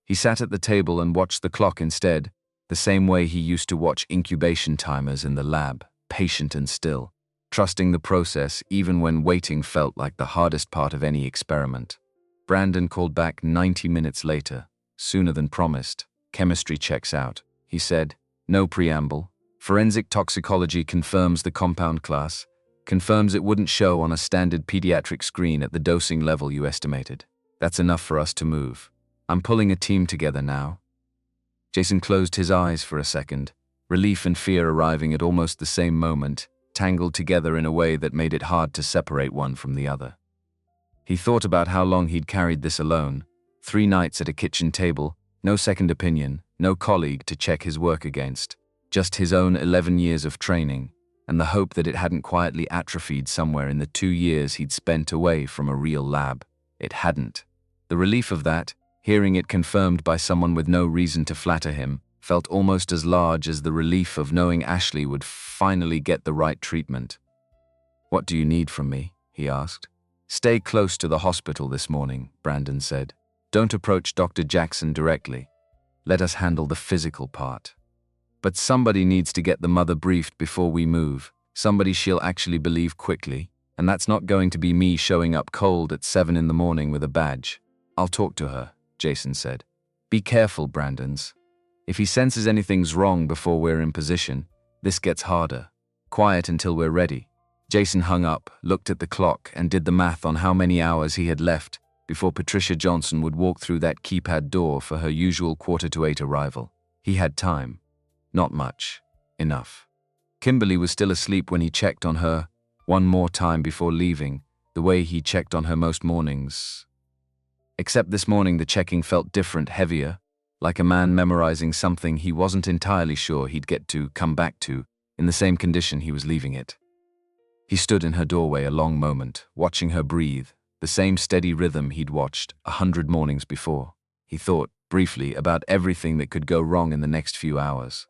He sat at the table and watched the clock instead, the same way he used to watch incubation timers in the lab, patient and still, trusting the process even when waiting felt like the hardest part of any experiment. Brandon called back 90 minutes later, sooner than promised. "Chemistry checks out," he said. "No preamble. Forensic toxicology confirms the compound class, confirms it wouldn't show on a standard pediatric screen at the dosing level you estimated. That's enough for us to move. I'm pulling a team together now." Jason closed his eyes for a second, relief and fear arriving at almost the same moment, tangled together in a way that made it hard to separate one from the other. He thought about how long he'd carried this alone, 3 nights at a kitchen table, no second opinion, no colleague to check his work against, just his own 11 years of training, and the hope that it hadn't quietly atrophied somewhere in the 2 years he'd spent away from a real lab. It hadn't. The relief of that, hearing it confirmed by someone with no reason to flatter him, felt almost as large as the relief of knowing Ashley would finally get the right treatment. "What do you need from me?" he asked. "Stay close to the hospital this morning," Brandon said. "Don't approach Dr. Jackson directly. Let us handle the physical part. But somebody needs to get the mother briefed before we move, somebody she'll actually believe quickly, and that's not going to be me showing up cold at 7 in the morning with a badge. I'll talk to her," Jason said. "Be careful, Brandons. If he senses anything's wrong before we're in position, this gets harder. Quiet until we're ready." Jason hung up, looked at the clock, and did the math on how many hours he had left before Patricia Johnson would walk through that keypad door for her usual 7:45 arrival. He had time. Not much. Enough. Kimberly was still asleep when he checked on her one more time before leaving, the way he checked on her most mornings. Except this morning the checking felt different, heavier, like a man memorizing something he wasn't entirely sure he'd get to come back to in the same condition he was leaving it. He stood in her doorway a long moment, watching her breathe, the same steady rhythm he'd watched 100 mornings before. He thought, briefly, about everything that could go wrong in the next few hours.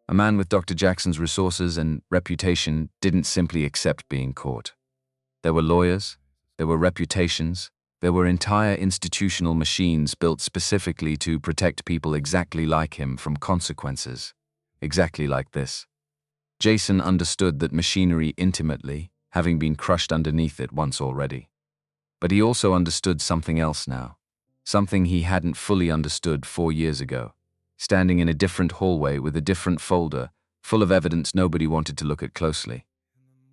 A man with Dr. Jackson's resources and reputation didn't simply accept being caught. There were lawyers, there were reputations, there were entire institutional machines built specifically to protect people exactly like him from consequences. Exactly like this. Jason understood that machinery intimately, having been crushed underneath it once already. But he also understood something else now. Something he hadn't fully understood 4 years ago. Standing in a different hallway with a different folder, full of evidence nobody wanted to look at closely.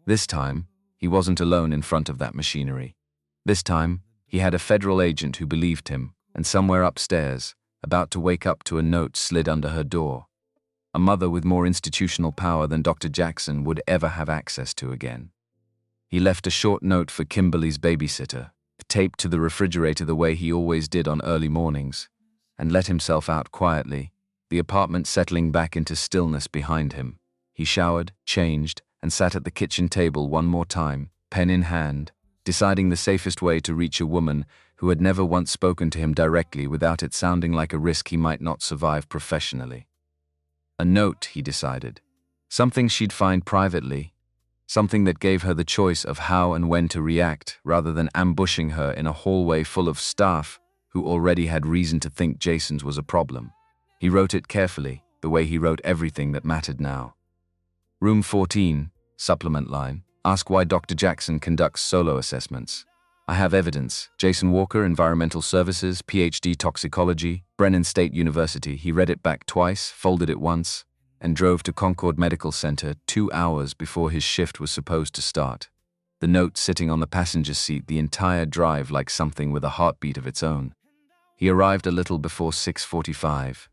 This time, he wasn't alone in front of that machinery. This time, he had a federal agent who believed him, and somewhere upstairs, about to wake up to a note slid under her door. A mother with more institutional power than Dr. Jackson would ever have access to again. He left a short note for Kimberly's babysitter, taped to the refrigerator the way he always did on early mornings, and let himself out quietly, the apartment settling back into stillness behind him. He showered, changed, and sat at the kitchen table one more time, pen in hand, deciding the safest way to reach a woman who had never once spoken to him directly without it sounding like a risk he might not survive professionally. A note, he decided. Something she'd find privately. Something that gave her the choice of how and when to react, rather than ambushing her in a hallway full of staff who already had reason to think Jason's was a problem. He wrote it carefully, the way he wrote everything that mattered now. Room 14, supplement line. Ask why Dr. Jackson conducts solo assessments. I have evidence. Jason Walker, Environmental Services, PhD Toxicology, Brennan State University. He read it back twice, folded it once, and drove to Concord Medical Center 2 hours before his shift was supposed to start. The note sitting on the passenger seat the entire drive like something with a heartbeat of its own. He arrived a little before 6:45.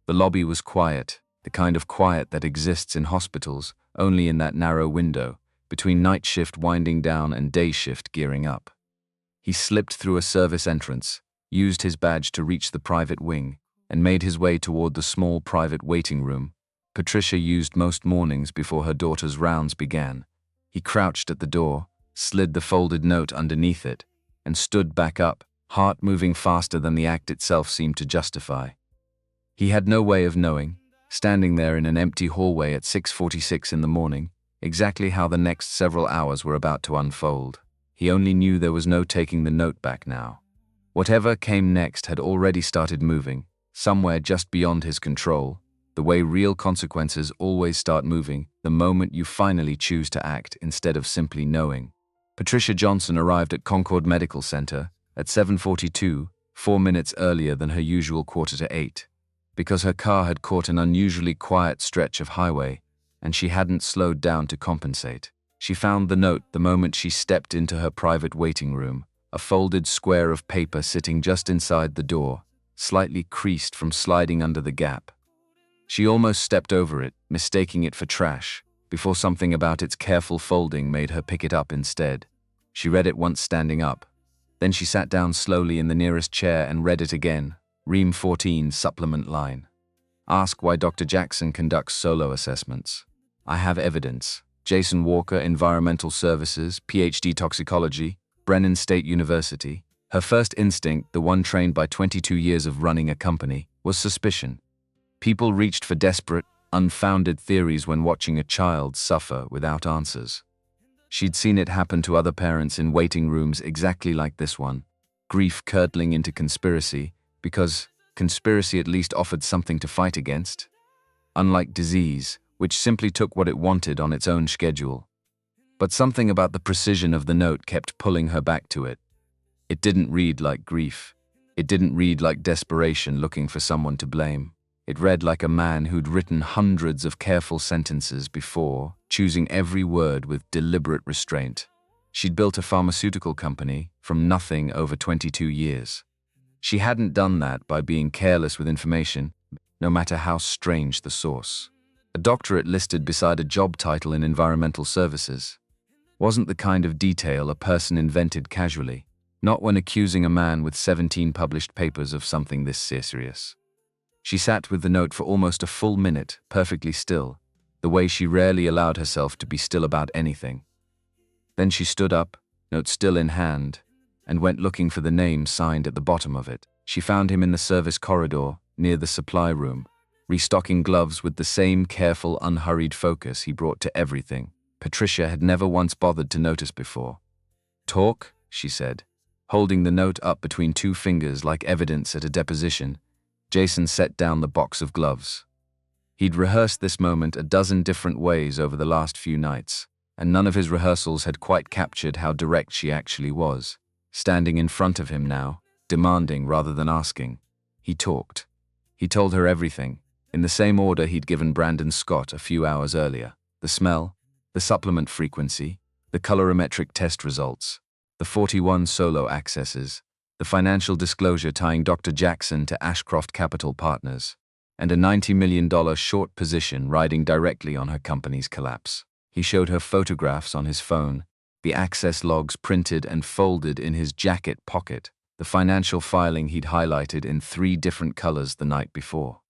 The lobby was quiet, the kind of quiet that exists in hospitals only in that narrow window, between night shift winding down and day shift gearing up. He slipped through a service entrance, used his badge to reach the private wing, and made his way toward the small private waiting room Patricia used most mornings before her daughter's rounds began. He crouched at the door, slid the folded note underneath it, and stood back up, heart moving faster than the act itself seemed to justify. He had no way of knowing, standing there in an empty hallway at 6:46 in the morning, exactly how the next several hours were about to unfold. He only knew there was no taking the note back now. Whatever came next had already started moving, somewhere just beyond his control, the way real consequences always start moving the moment you finally choose to act instead of simply knowing. Patricia Johnson arrived at Concord Medical Center at 7:42, 4 minutes earlier than her usual 7:45, because her car had caught an unusually quiet stretch of highway, and she hadn't slowed down to compensate. She found the note the moment she stepped into her private waiting room, a folded square of paper sitting just inside the door, slightly creased from sliding under the gap. She almost stepped over it, mistaking it for trash, before something about its careful folding made her pick it up instead. She read it once standing up. Then she sat down slowly in the nearest chair and read it again. Ream 14, supplement line. Ask why Dr. Jackson conducts solo assessments. I have evidence. Jason Walker, Environmental Services, PhD Toxicology, Brennan State University. Her first instinct, the one trained by 22 years of running a company, was suspicion. People reached for desperate, unfounded theories when watching a child suffer without answers. She'd seen it happen to other parents in waiting rooms exactly like this one, grief curdling into conspiracy, because conspiracy at least offered something to fight against. Unlike disease, which simply took what it wanted on its own schedule. But something about the precision of the note kept pulling her back to it. It didn't read like grief. It didn't read like desperation looking for someone to blame. It read like a man who'd written hundreds of careful sentences before, choosing every word with deliberate restraint. She'd built a pharmaceutical company from nothing over 22 years. She hadn't done that by being careless with information, no matter how strange the source. A doctorate listed beside a job title in environmental services wasn't the kind of detail a person invented casually, not when accusing a man with 17 published papers of something this serious. She sat with the note for almost a full minute, perfectly still, the way she rarely allowed herself to be still about anything. Then she stood up, note still in hand, and went looking for the name signed at the bottom of it. She found him in the service corridor, near the supply room, restocking gloves with the same careful, unhurried focus he brought to everything Patricia had never once bothered to notice before. "Talk," she said. Holding the note up between two fingers like evidence at a deposition, Jason set down the box of gloves. He'd rehearsed this moment a dozen different ways over the last few nights, and none of his rehearsals had quite captured how direct she actually was. Standing in front of him now, demanding rather than asking, he talked. He told her everything, in the same order he'd given Brandon Scott a few hours earlier. The smell, the supplement frequency, the colorimetric test results, the 41 solo accesses, the financial disclosure tying Dr. Jackson to Ashcroft Capital Partners, and a $90 million short position riding directly on her company's collapse. He showed her photographs on his phone, the access logs printed and folded in his jacket pocket, the financial filing he'd highlighted in 3 different colors the night before.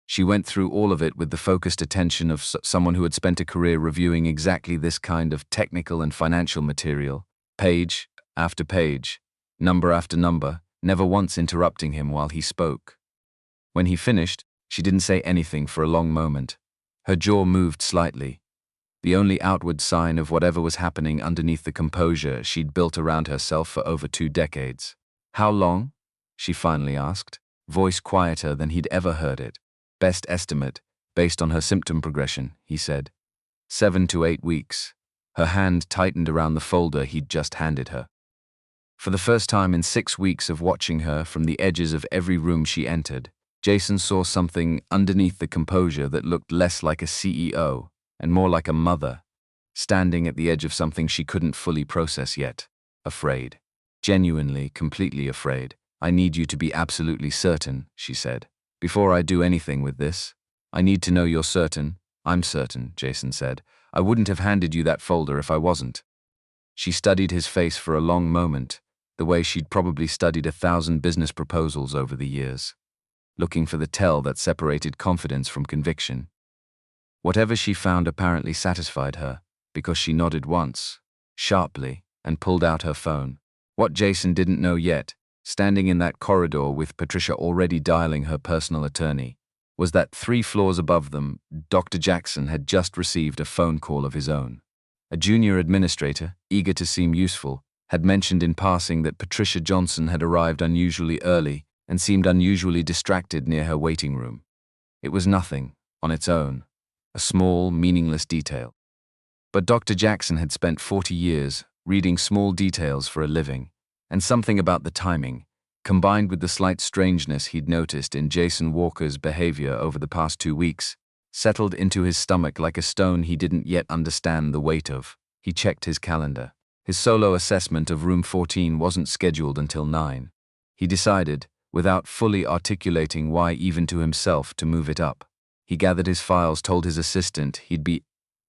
She went through all of it with the focused attention of someone who had spent a career reviewing exactly this kind of technical and financial material, page after page, number after number, never once interrupting him while he spoke. When he finished, she didn't say anything for a long moment. Her jaw moved slightly, the only outward sign of whatever was happening underneath the composure she'd built around herself for over 2 decades. "How long?" she finally asked, voice quieter than he'd ever heard it. "Best estimate, based on her symptom progression," he said. 7 to 8 weeks. Her hand tightened around the folder he'd just handed her. For the first time in 6 weeks of watching her from the edges of every room she entered, Jason saw something underneath the composure that looked less like a CEO and more like a mother, standing at the edge of something she couldn't fully process yet. Afraid. Genuinely, completely afraid. "I need you to be absolutely certain," she said. "Before I do anything with this, I need to know you're certain." "I'm certain," Jason said. "I wouldn't have handed you that folder if I wasn't." She studied his face for a long moment, the way she'd probably studied 1,000 business proposals over the years, looking for the tell that separated confidence from conviction. Whatever she found apparently satisfied her, because she nodded once, sharply, and pulled out her phone. What Jason didn't know yet, standing in that corridor with Patricia already dialing her personal attorney, was that 3 floors above them, Dr. Jackson had just received a phone call of his own. A junior administrator, eager to seem useful, had mentioned in passing that Patricia Johnson had arrived unusually early and seemed unusually distracted near her waiting room. It was nothing, on its own, a small, meaningless detail. But Dr. Jackson had spent 40 years reading small details for a living, and something about the timing, combined with the slight strangeness he'd noticed in Jason Walker's behavior over the past 2 weeks, settled into his stomach like a stone he didn't yet understand the weight of. He checked his calendar. His solo assessment of room 14 wasn't scheduled until 9. He decided, without fully articulating why even to himself, to move it up. He gathered his files, told his assistant he'd be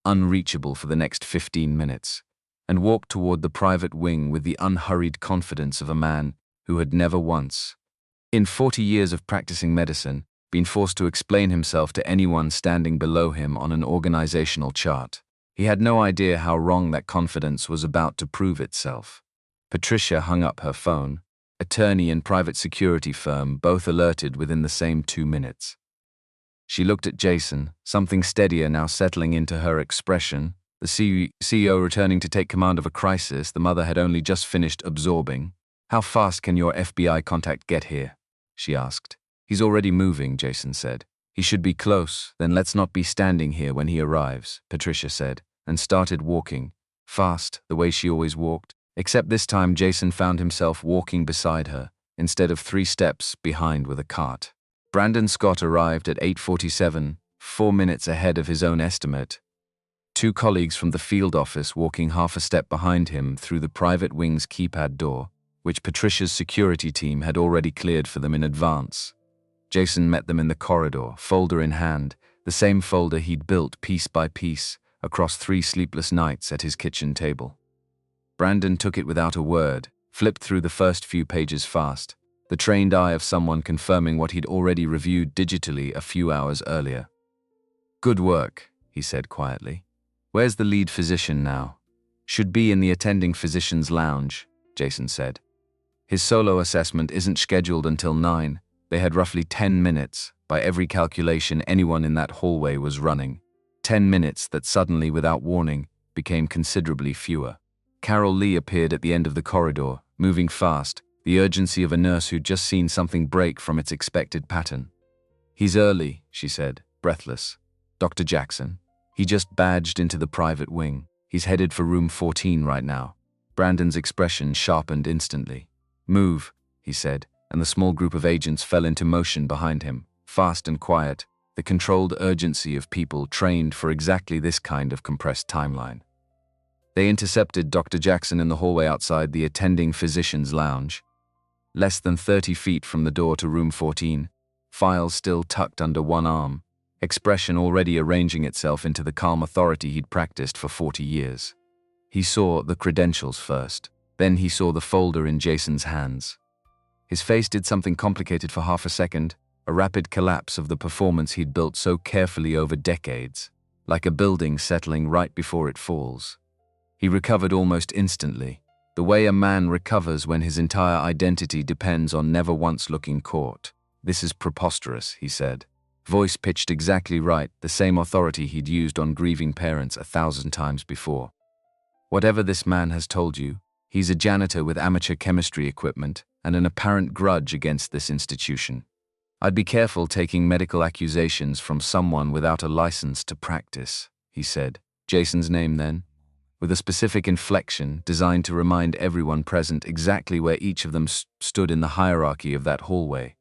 unreachable for the next 15 minutes, and walked toward the private wing with the unhurried confidence of a man who had never once, in 40 years of practicing medicine, been forced to explain himself to anyone standing below him on an organizational chart. He had no idea how wrong that confidence was about to prove itself. Patricia hung up her phone. Attorney and private security firm both alerted within the same 2 minutes. She looked at Jason, something steadier now settling into her expression. The CEO returning to take command of a crisis the mother had only just finished absorbing. "How fast can your FBI contact get here?" she asked. "He's already moving," Jason said. "He should be close, then let's not be standing here when he arrives," Patricia said, and started walking, fast, the way she always walked. Except this time Jason found himself walking beside her, instead of 3 steps behind with a cart. Brandon Scott arrived at 8:47, 4 minutes ahead of his own estimate. 2 colleagues from the field office walking half a step behind him through the private wing's keypad door, which Patricia's security team had already cleared for them in advance. Jason met them in the corridor, folder in hand, the same folder he'd built piece by piece across 3 sleepless nights at his kitchen table. Brandon took it without a word, flipped through the first few pages fast, the trained eye of someone confirming what he'd already reviewed digitally a few hours earlier. "Good work," he said quietly. "Where's the lead physician now?" "Should be in the attending physician's lounge," Jason said. "His solo assessment isn't scheduled until 9. They had roughly 10 minutes, by every calculation anyone in that hallway was running. 10 minutes that suddenly, without warning, became considerably fewer. Carol Lee appeared at the end of the corridor, moving fast, the urgency of a nurse who'd just seen something break from its expected pattern. "He's early," she said, breathless. "Dr. Jackson. He just badged into the private wing. He's headed for room 14 right now." Brandon's expression sharpened instantly. "Move," he said, and the small group of agents fell into motion behind him, fast and quiet, the controlled urgency of people trained for exactly this kind of compressed timeline. They intercepted Dr. Jackson in the hallway outside the attending physician's lounge. Less than 30 feet from the door to room 14, files still tucked under one arm, expression already arranging itself into the calm authority he'd practiced for 40 years. He saw the credentials first, then he saw the folder in Jason's hands. His face did something complicated for half a second, a rapid collapse of the performance he'd built so carefully over decades, like a building settling right before it falls. He recovered almost instantly, the way a man recovers when his entire identity depends on never once looking caught. "This is preposterous," he said. Voice pitched exactly right, the same authority he'd used on grieving parents 1,000 times before. "Whatever this man has told you, he's a janitor with amateur chemistry equipment and an apparent grudge against this institution. I'd be careful taking medical accusations from someone without a license to practice," he said. Jason's name then, with a specific inflection designed to remind everyone present exactly where each of them stood in the hierarchy of that hallway.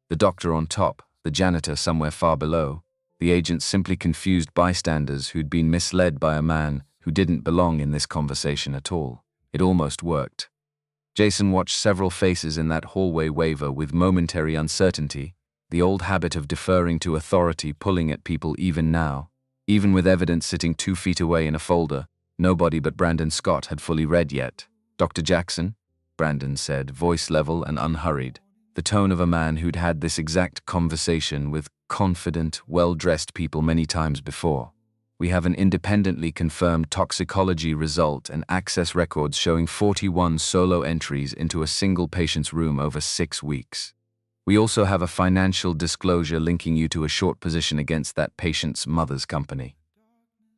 The doctor on top, the janitor somewhere far below, the agents simply confused bystanders who'd been misled by a man who didn't belong in this conversation at all. It almost worked. Jason watched several faces in that hallway waver with momentary uncertainty, the old habit of deferring to authority pulling at people even now. Even with evidence sitting 2 feet away in a folder, nobody but Brandon Scott had fully read yet. "Dr. Jackson," Brandon said, voice level and unhurried, the tone of a man who'd had this exact conversation with confident, well-dressed people many times before. "We have an independently confirmed toxicology result and access records showing 41 solo entries into a single patient's room over 6 weeks. We also have a financial disclosure linking you to a short position against that patient's mother's company.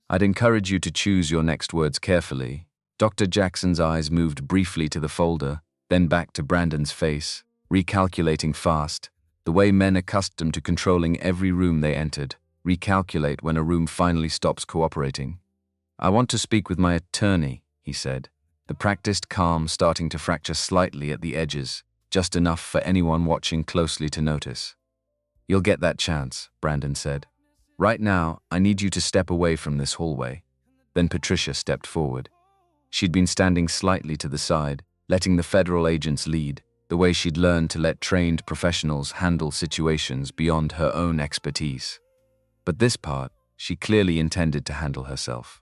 I'd encourage you to choose your next words carefully." Dr. Jackson's eyes moved briefly to the folder, then back to Brandon's face, recalculating fast, the way men accustomed to controlling every room they entered recalculate when a room finally stops cooperating. "I want to speak with my attorney," he said, the practiced calm starting to fracture slightly at the edges, just enough for anyone watching closely to notice. "You'll get that chance," Brandon said. "Right now, I need you to step away from this hallway." Then Patricia stepped forward. She'd been standing slightly to the side, letting the federal agents lead, the way she'd learned to let trained professionals handle situations beyond her own expertise. But this part, she clearly intended to handle herself.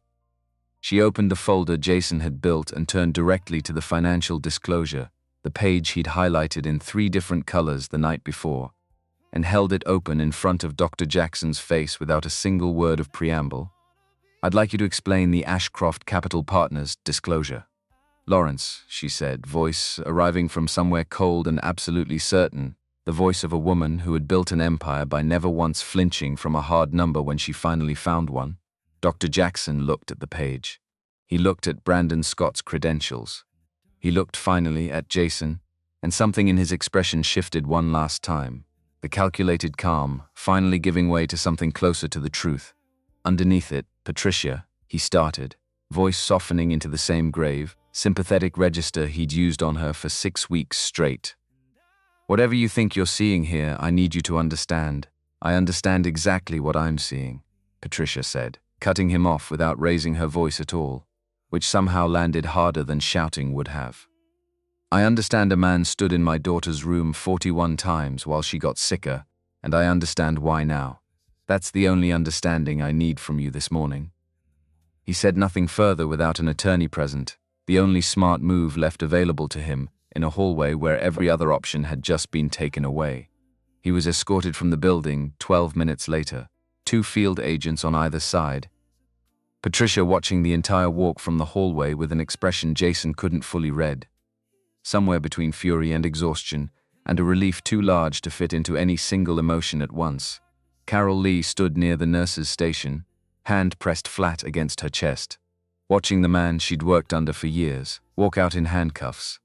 She opened the folder Jason had built and turned directly to the financial disclosure, the page he'd highlighted in 3 different colors the night before. and held it open in front of Dr. Jackson's face without a single word of preamble. "I'd like you to explain the Ashcroft Capital Partners disclosure." "Lawrence," she said, voice arriving from somewhere cold and absolutely certain, the voice of a woman who had built an empire by never once flinching from a hard number when she finally found one. Dr. Jackson looked at the page. He looked at Brandon Scott's credentials. He looked finally at Jason, and something in his expression shifted one last time. The calculated calm, finally giving way to something closer to the truth. Underneath it, "Patricia," he started, voice softening into the same grave, sympathetic register he'd used on her for 6 weeks straight. "Whatever you think you're seeing here, I need you to understand. I understand exactly what I'm seeing," Patricia said, cutting him off without raising her voice at all, which somehow landed harder than shouting would have. "I understand a man stood in my daughter's room 41 times while she got sicker, and I understand why now. That's the only understanding I need from you this morning." He said nothing further without an attorney present, the only smart move left available to him in a hallway where every other option had just been taken away. He was escorted from the building 12 minutes later, 2 field agents on either side. Patricia watching the entire walk from the hallway with an expression Jason couldn't fully read. Somewhere between fury and exhaustion, and a relief too large to fit into any single emotion at once. Carol Lee stood near the nurse's station, hand pressed flat against her chest, watching the man she'd worked under for years walk out in handcuffs,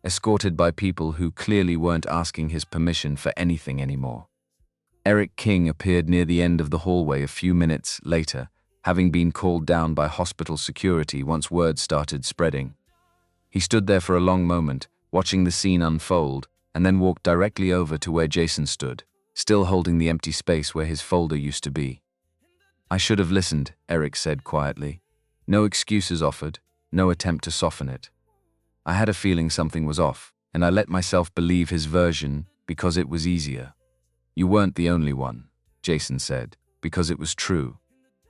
escorted by people who clearly weren't asking his permission for anything anymore. Eric King appeared near the end of the hallway a few minutes later, having been called down by hospital security once word started spreading. He stood there for a long moment, watching the scene unfold, and then walked directly over to where Jason stood, still holding the empty space where his folder used to be. "I should have listened," Eric said quietly. No excuses offered, no attempt to soften it. "I had a feeling something was off, and I let myself believe his version because it was easier." "You weren't the only one," Jason said, "because it was true,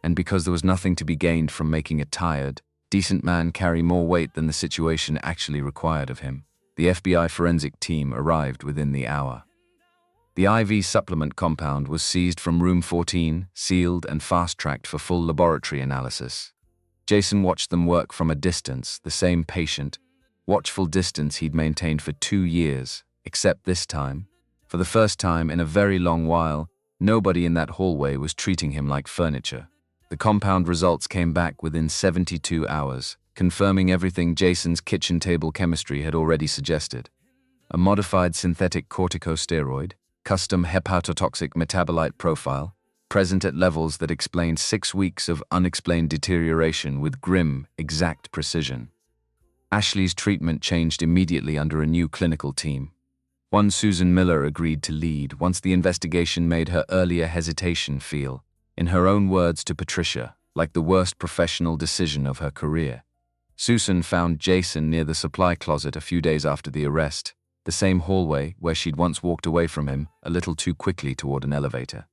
and because there was nothing to be gained from making a tired, decent man carry more weight than the situation actually required of him." The FBI forensic team arrived within the hour. The IV supplement compound was seized from room 14, sealed and fast-tracked for full laboratory analysis. Jason watched them work from a distance, the same patient, watchful distance he'd maintained for 2 years, except this time, for the first time in a very long while, nobody in that hallway was treating him like furniture. The compound results came back within 72 hours, confirming everything Jason's kitchen table chemistry had already suggested. A modified synthetic corticosteroid, custom hepatotoxic metabolite profile, present at levels that explained 6 weeks of unexplained deterioration with grim, exact precision. Ashley's treatment changed immediately under a new clinical team. One Susan Miller agreed to lead once the investigation made her earlier hesitation feel, in her own words to Patricia, like the worst professional decision of her career. Susan found Jason near the supply closet a few days after the arrest, the same hallway where she'd once walked away from him a little too quickly toward an elevator.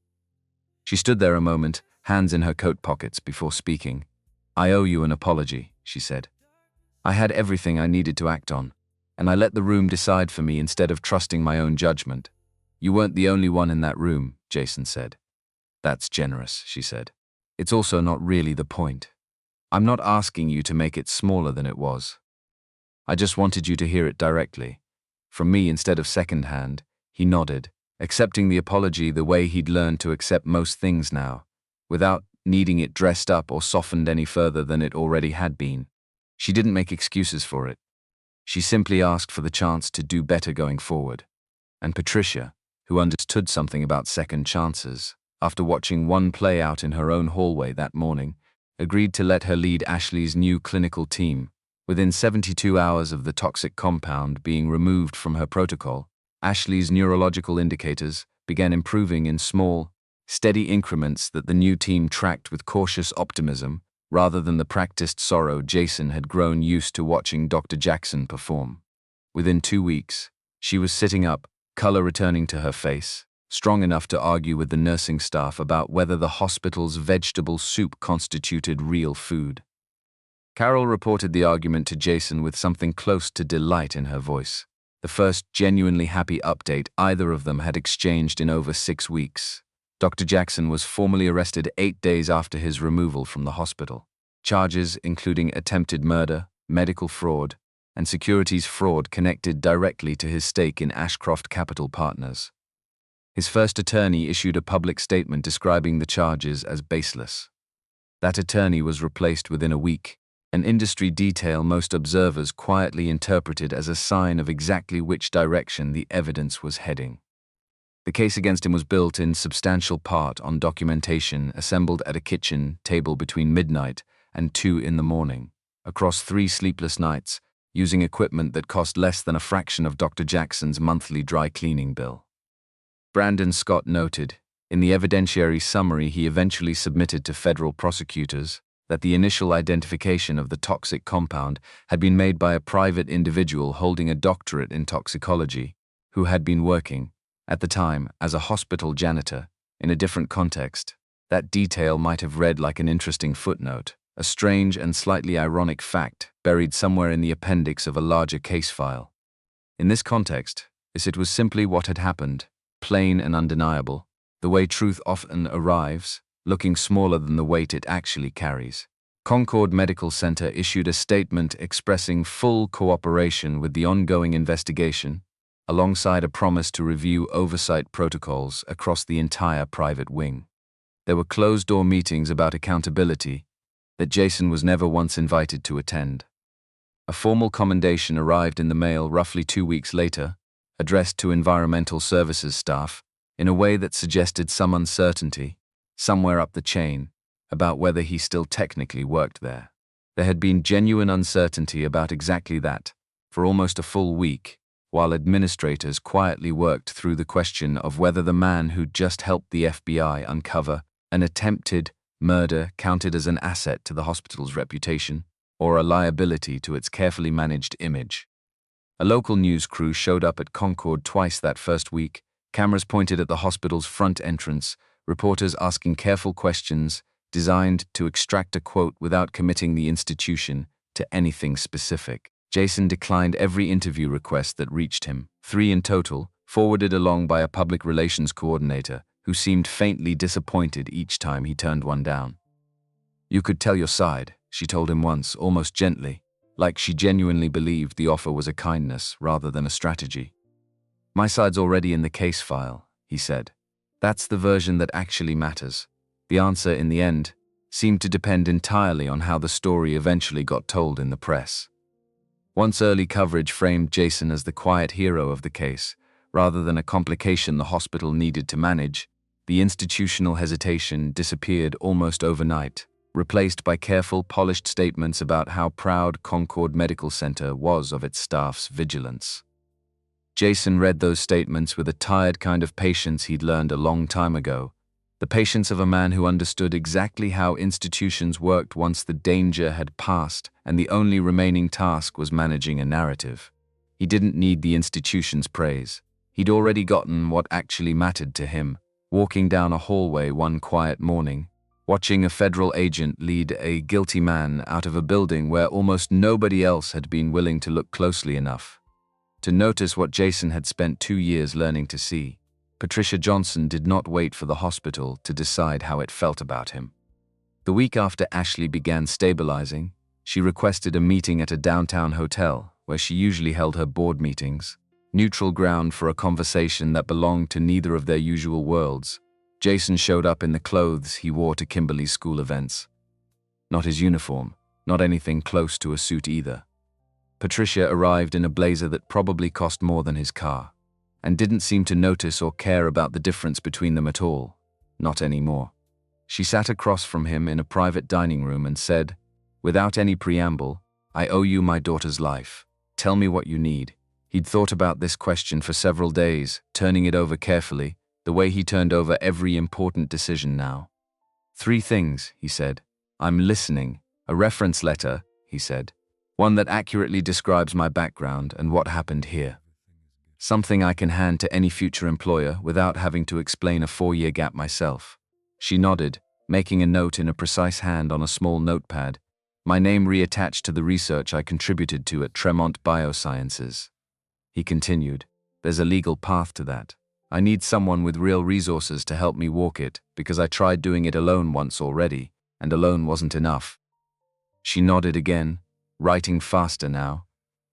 She stood there a moment, hands in her coat pockets, before speaking. "I owe you an apology," she said. "I had everything I needed to act on, and I let the room decide for me instead of trusting my own judgment." "You weren't the only one in that room," Jason said. "That's generous," she said. "It's also not really the point. I'm not asking you to make it smaller than it was. I just wanted you to hear it directly, from me instead of secondhand." He nodded, accepting the apology the way he'd learned to accept most things now, without needing it dressed up or softened any further than it already had been. She didn't make excuses for it. She simply asked for the chance to do better going forward. And Patricia, who understood something about second chances, after watching one play out in her own hallway that morning, agreed to let her lead Ashley's new clinical team. Within 72 hours of the toxic compound being removed from her protocol, Ashley's neurological indicators began improving in small, steady increments that the new team tracked with cautious optimism rather than the practiced sorrow Jason had grown used to watching Dr. Jackson perform. Within 2 weeks, she was sitting up, color returning to her face, strong enough to argue with the nursing staff about whether the hospital's vegetable soup constituted real food. Carol reported the argument to Jason with something close to delight in her voice. the first genuinely happy update either of them had exchanged in over 6 weeks. Dr. Jackson was formally arrested 8 days after his removal from the hospital. Charges including attempted murder, medical fraud, and securities fraud connected directly to his stake in Ashcroft Capital Partners. His first attorney issued a public statement describing the charges as baseless. That attorney was replaced within a week, an industry detail most observers quietly interpreted as a sign of exactly which direction the evidence was heading. The case against him was built in substantial part on documentation assembled at a kitchen table between midnight and 2 in the morning, across 3 sleepless nights, using equipment that cost less than a fraction of Dr. Jackson's monthly dry cleaning bill. Brandon Scott noted, in the evidentiary summary he eventually submitted to federal prosecutors, that the initial identification of the toxic compound had been made by a private individual holding a doctorate in toxicology, who had been working, at the time, as a hospital janitor, in a different context. That detail might have read like an interesting footnote, a strange and slightly ironic fact buried somewhere in the appendix of a larger case file. In this context, it was simply what had happened, plain and undeniable, the way truth often arrives, looking smaller than the weight it actually carries. Concord Medical Center issued a statement expressing full cooperation with the ongoing investigation, alongside a promise to review oversight protocols across the entire private wing. There were closed-door meetings about accountability that Jason was never once invited to attend. A formal commendation arrived in the mail roughly 2 weeks later, addressed to environmental services staff, in a way that suggested some uncertainty, somewhere up the chain, about whether he still technically worked there. There had been genuine uncertainty about exactly that, for almost a full week, while administrators quietly worked through the question of whether the man who'd just helped the FBI uncover an attempted murder counted as an asset to the hospital's reputation, or a liability to its carefully managed image. A local news crew showed up at Concord twice that first week, cameras pointed at the hospital's front entrance, reporters asking careful questions designed to extract a quote without committing the institution to anything specific. Jason declined every interview request that reached him, 3 in total, forwarded along by a public relations coordinator who seemed faintly disappointed each time he turned one down. "You could tell your side," she told him once, almost gently, like she genuinely believed the offer was a kindness rather than a strategy. "My side's already in the case file," he said. "That's the version that actually matters." The answer, in the end, seemed to depend entirely on how the story eventually got told in the press. Once early coverage framed Jason as the quiet hero of the case, rather than a complication the hospital needed to manage, the institutional hesitation disappeared almost overnight, replaced by careful, polished statements about how proud Concord Medical Center was of its staff's vigilance. Jason read those statements with a tired kind of patience he'd learned a long time ago, the patience of a man who understood exactly how institutions worked once the danger had passed and the only remaining task was managing a narrative. He didn't need the institution's praise. He'd already gotten what actually mattered to him, walking down a hallway one quiet morning, watching a federal agent lead a guilty man out of a building where almost nobody else had been willing to look closely enough to notice what Jason had spent 2 years learning to see. Patricia Johnson did not wait for the hospital to decide how it felt about him. The week after Ashley began stabilizing, she requested a meeting at a downtown hotel where she usually held her board meetings, neutral ground for a conversation that belonged to neither of their usual worlds. Jason showed up in the clothes he wore to Kimberly's school events. Not his uniform, not anything close to a suit either. Patricia arrived in a blazer that probably cost more than his car, and didn't seem to notice or care about the difference between them at all. Not anymore. She sat across from him in a private dining room and said, without any preamble, "I owe you my daughter's life. Tell me what you need." He'd thought about this question for several days, turning it over carefully, the way he turned over every important decision now. "3 things, he said. "I'm listening. A reference letter," he said. "One that accurately describes my background and what happened here. Something I can hand to any future employer without having to explain a 4-year gap myself." She nodded, making a note in a precise hand on a small notepad. "My name reattached to the research I contributed to at Tremont Biosciences." He continued, "There's a legal path to that. I need someone with real resources to help me walk it, because I tried doing it alone once already, and alone wasn't enough." She nodded again, writing faster now,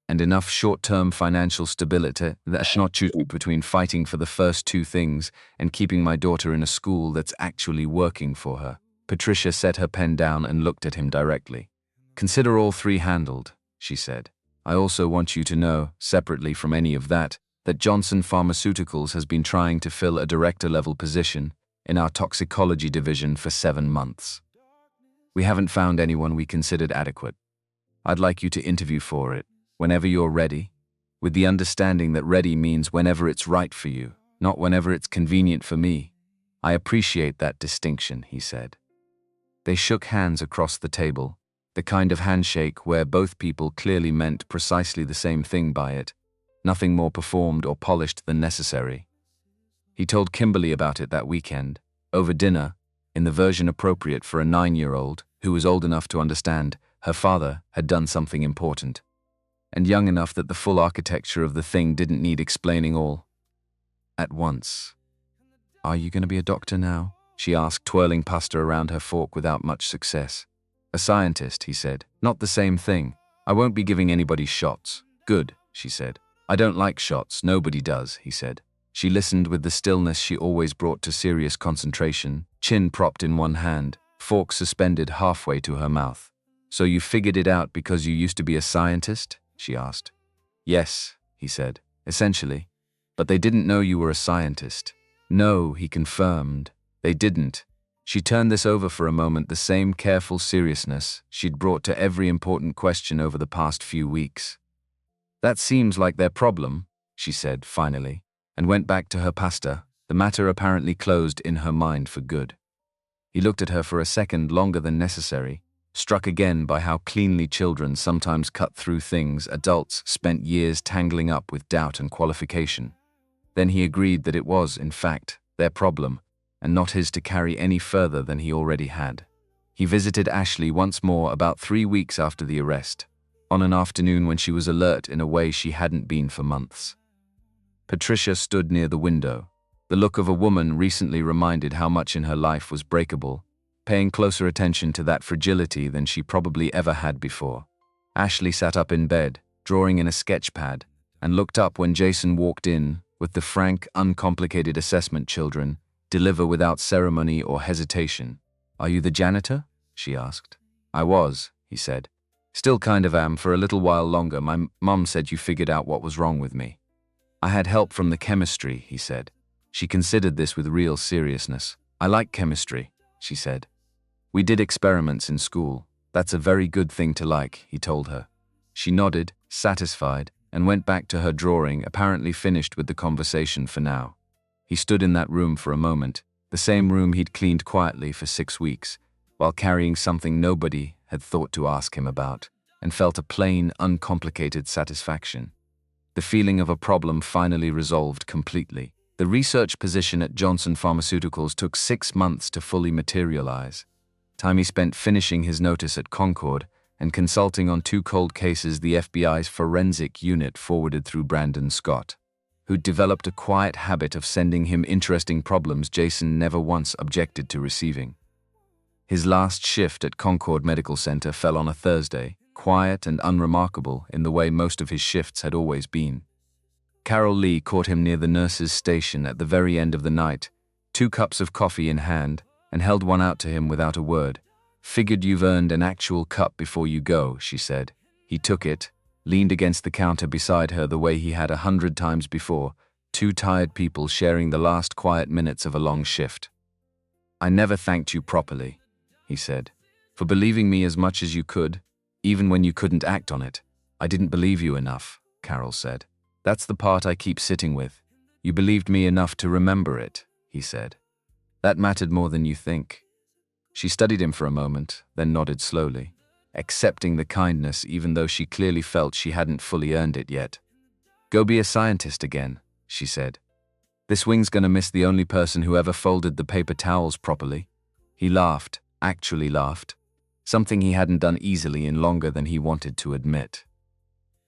"And enough short-term financial stability that's not choosing between fighting for the first two things and keeping my daughter in a school that's actually working for her." Patricia set her pen down and looked at him directly. "Consider all three handled," she said. "I also want you to know, separately from any of that, that Johnson Pharmaceuticals has been trying to fill a director-level position in our toxicology division for 7 months. We haven't found anyone we considered adequate. I'd like you to interview for it, whenever you're ready, with the understanding that ready means whenever it's right for you, not whenever it's convenient for me. I appreciate that distinction," he said. They shook hands across the table, the kind of handshake where both people clearly meant precisely the same thing by it, nothing more performed or polished than necessary. He told Kimberly about it that weekend, over dinner, in the version appropriate for a 9-year-old who was old enough to understand her father had done something important, and young enough that the full architecture of the thing didn't need explaining all at once. "Are you going to be a doctor now?" she asked, twirling pasta around her fork without much success. "A scientist," he said. "Not the same thing. I won't be giving anybody shots." "Good," she said. "I don't like shots, nobody does," he said. She listened with the stillness she always brought to serious concentration, chin propped in one hand, fork suspended halfway to her mouth. "So you figured it out because you used to be a scientist?" she asked. "Yes," he said, "essentially. But they didn't know you were a scientist." "No," he confirmed. "They didn't." She turned this over for a moment, the same careful seriousness she'd brought to every important question over the past few weeks. "That seems like their problem," she said finally, and went back to her pasta, the matter apparently closed in her mind for good. He looked at her for a second longer than necessary, struck again by how cleanly children sometimes cut through things adults spent years tangling up with doubt and qualification. Then he agreed that it was, in fact, their problem, and not his to carry any further than he already had. He visited Ashley once more about 3 weeks after the arrest, on an afternoon when she was alert in a way she hadn't been for months. Patricia stood near the window, the look of a woman recently reminded how much in her life was breakable, paying closer attention to that fragility than she probably ever had before. Ashley sat up in bed, drawing in a sketch pad, and looked up when Jason walked in with the frank, uncomplicated assessment children deliver without ceremony or hesitation. "Are you the janitor?" she asked. "I was," he said. "Still kind of am for a little while longer. My mom said you figured out what was wrong with me." "I had help from the chemistry," he said. She considered this with real seriousness. "I like chemistry," she said. "We did experiments in school. That's a very good thing to like," he told her. She nodded, satisfied, and went back to her drawing, apparently finished with the conversation for now. He stood in that room for a moment, the same room he'd cleaned quietly for 6 weeks, while carrying something nobody had thought to ask him about, and felt a plain, uncomplicated satisfaction. The feeling of a problem finally resolved completely. The research position at Johnson Pharmaceuticals took 6 months to fully materialize. Time he spent finishing his notice at Concord and consulting on 2 cold cases the FBI's forensic unit forwarded through Brandon Scott, who'd developed a quiet habit of sending him interesting problems Jason never once objected to receiving. His last shift at Concord Medical Center fell on a Thursday, quiet and unremarkable in the way most of his shifts had always been. Carol Lee caught him near the nurse's station at the very end of the night, 2 cups of coffee in hand, and held one out to him without a word. "Figured you've earned an actual cup before you go," she said. He took it, leaned against the counter beside her the way he had 100 times before, 2 tired people sharing the last quiet minutes of a long shift. "I never thanked you properly," he said, "for believing me as much as you could, even when you couldn't act on it." "I didn't believe you enough," Carol said. "That's the part I keep sitting with. You believed me enough to remember it," he said. "That mattered more than you think." She studied him for a moment, then nodded slowly, accepting the kindness even though she clearly felt she hadn't fully earned it yet. "Go be a scientist again," she said. "This wing's gonna miss the only person who ever folded the paper towels properly." He laughed, actually laughed, something he hadn't done easily in longer than he wanted to admit.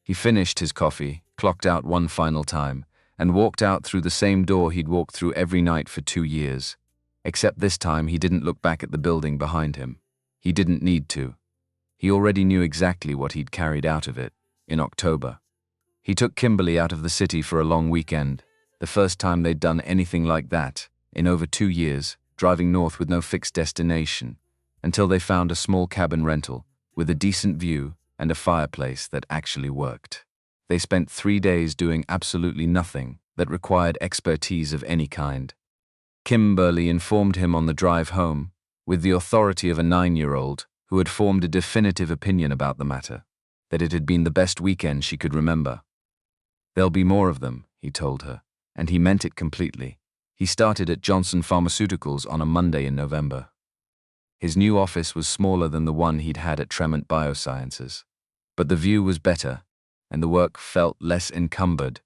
He finished his coffee, clocked out one final time, and walked out through the same door he'd walked through every night for 2 years. Except this time he didn't look back at the building behind him. He didn't need to. He already knew exactly what he'd carried out of it, in October. He took Kimberly out of the city for a long weekend, the first time they'd done anything like that, in over 2 years, driving north with no fixed destination, until they found a small cabin rental, with a decent view and a fireplace that actually worked. They spent 3 days doing absolutely nothing that required expertise of any kind. Kimberly informed him on the drive home, with the authority of a 9-year-old who had formed a definitive opinion about the matter, that it had been the best weekend she could remember. "There'll be more of them," he told her, and he meant it completely. He started at Johnson Pharmaceuticals on a Monday in November. His new office was smaller than the one he'd had at Tremont Biosciences, but the view was better, and the work felt less encumbered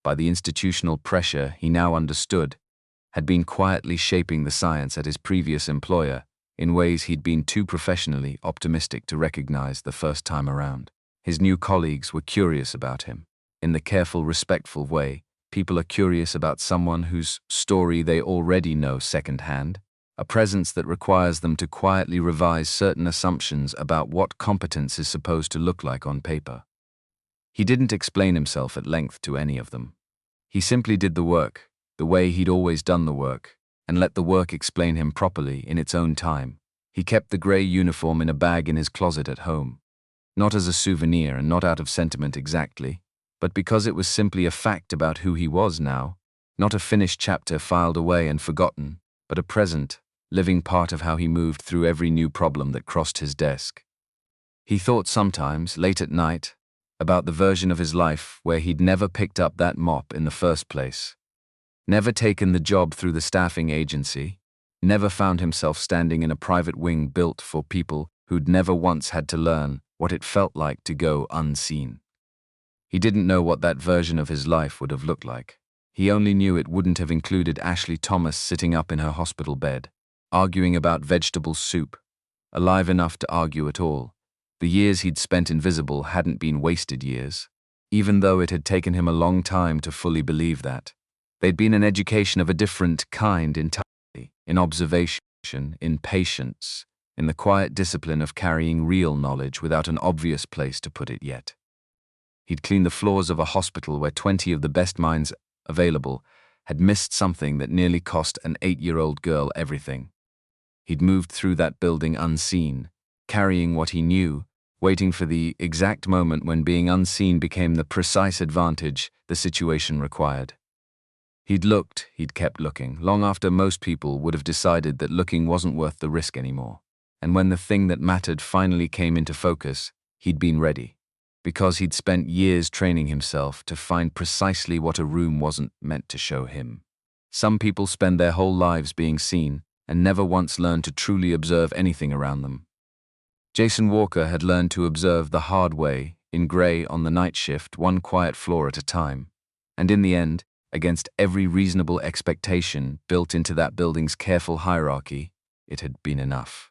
by the institutional pressure he now understood had been quietly shaping the science at his previous employer in ways he'd been too professionally optimistic to recognize the first time around. His new colleagues were curious about him. In the careful, respectful way people are curious about someone whose story they already know secondhand, a presence that requires them to quietly revise certain assumptions about what competence is supposed to look like on paper. He didn't explain himself at length to any of them. He simply did the work, the way he'd always done the work, and let the work explain him properly in its own time. He kept the grey uniform in a bag in his closet at home, not as a souvenir and not out of sentiment exactly, but because it was simply a fact about who he was now, not a finished chapter filed away and forgotten, but a present, living part of how he moved through every new problem that crossed his desk. He thought sometimes, late at night, about the version of his life where he'd never picked up that mop in the first place, never taken the job through the staffing agency, never found himself standing in a private wing built for people who'd never once had to learn what it felt like to go unseen. He didn't know what that version of his life would have looked like. He only knew it wouldn't have included Ashley Thomas sitting up in her hospital bed, arguing about vegetable soup, alive enough to argue at all. The years he'd spent invisible hadn't been wasted years, even though it had taken him a long time to fully believe that. They'd been an education of a different kind entirely, in observation, in patience, in the quiet discipline of carrying real knowledge without an obvious place to put it yet. He'd cleaned the floors of a hospital where 20 of the best minds available had missed something that nearly cost an 8-year-old girl everything. He'd moved through that building unseen, carrying what he knew, waiting for the exact moment when being unseen became the precise advantage the situation required. He'd kept looking, long after most people would have decided that looking wasn't worth the risk anymore. And when the thing that mattered finally came into focus, he'd been ready, because he'd spent years training himself to find precisely what a room wasn't meant to show him. Some people spend their whole lives being seen and never once learn to truly observe anything around them. Jason Walker had learned to observe the hard way, in grey on the night shift, one quiet floor at a time, and in the end, against every reasonable expectation built into that building's careful hierarchy, it had been enough.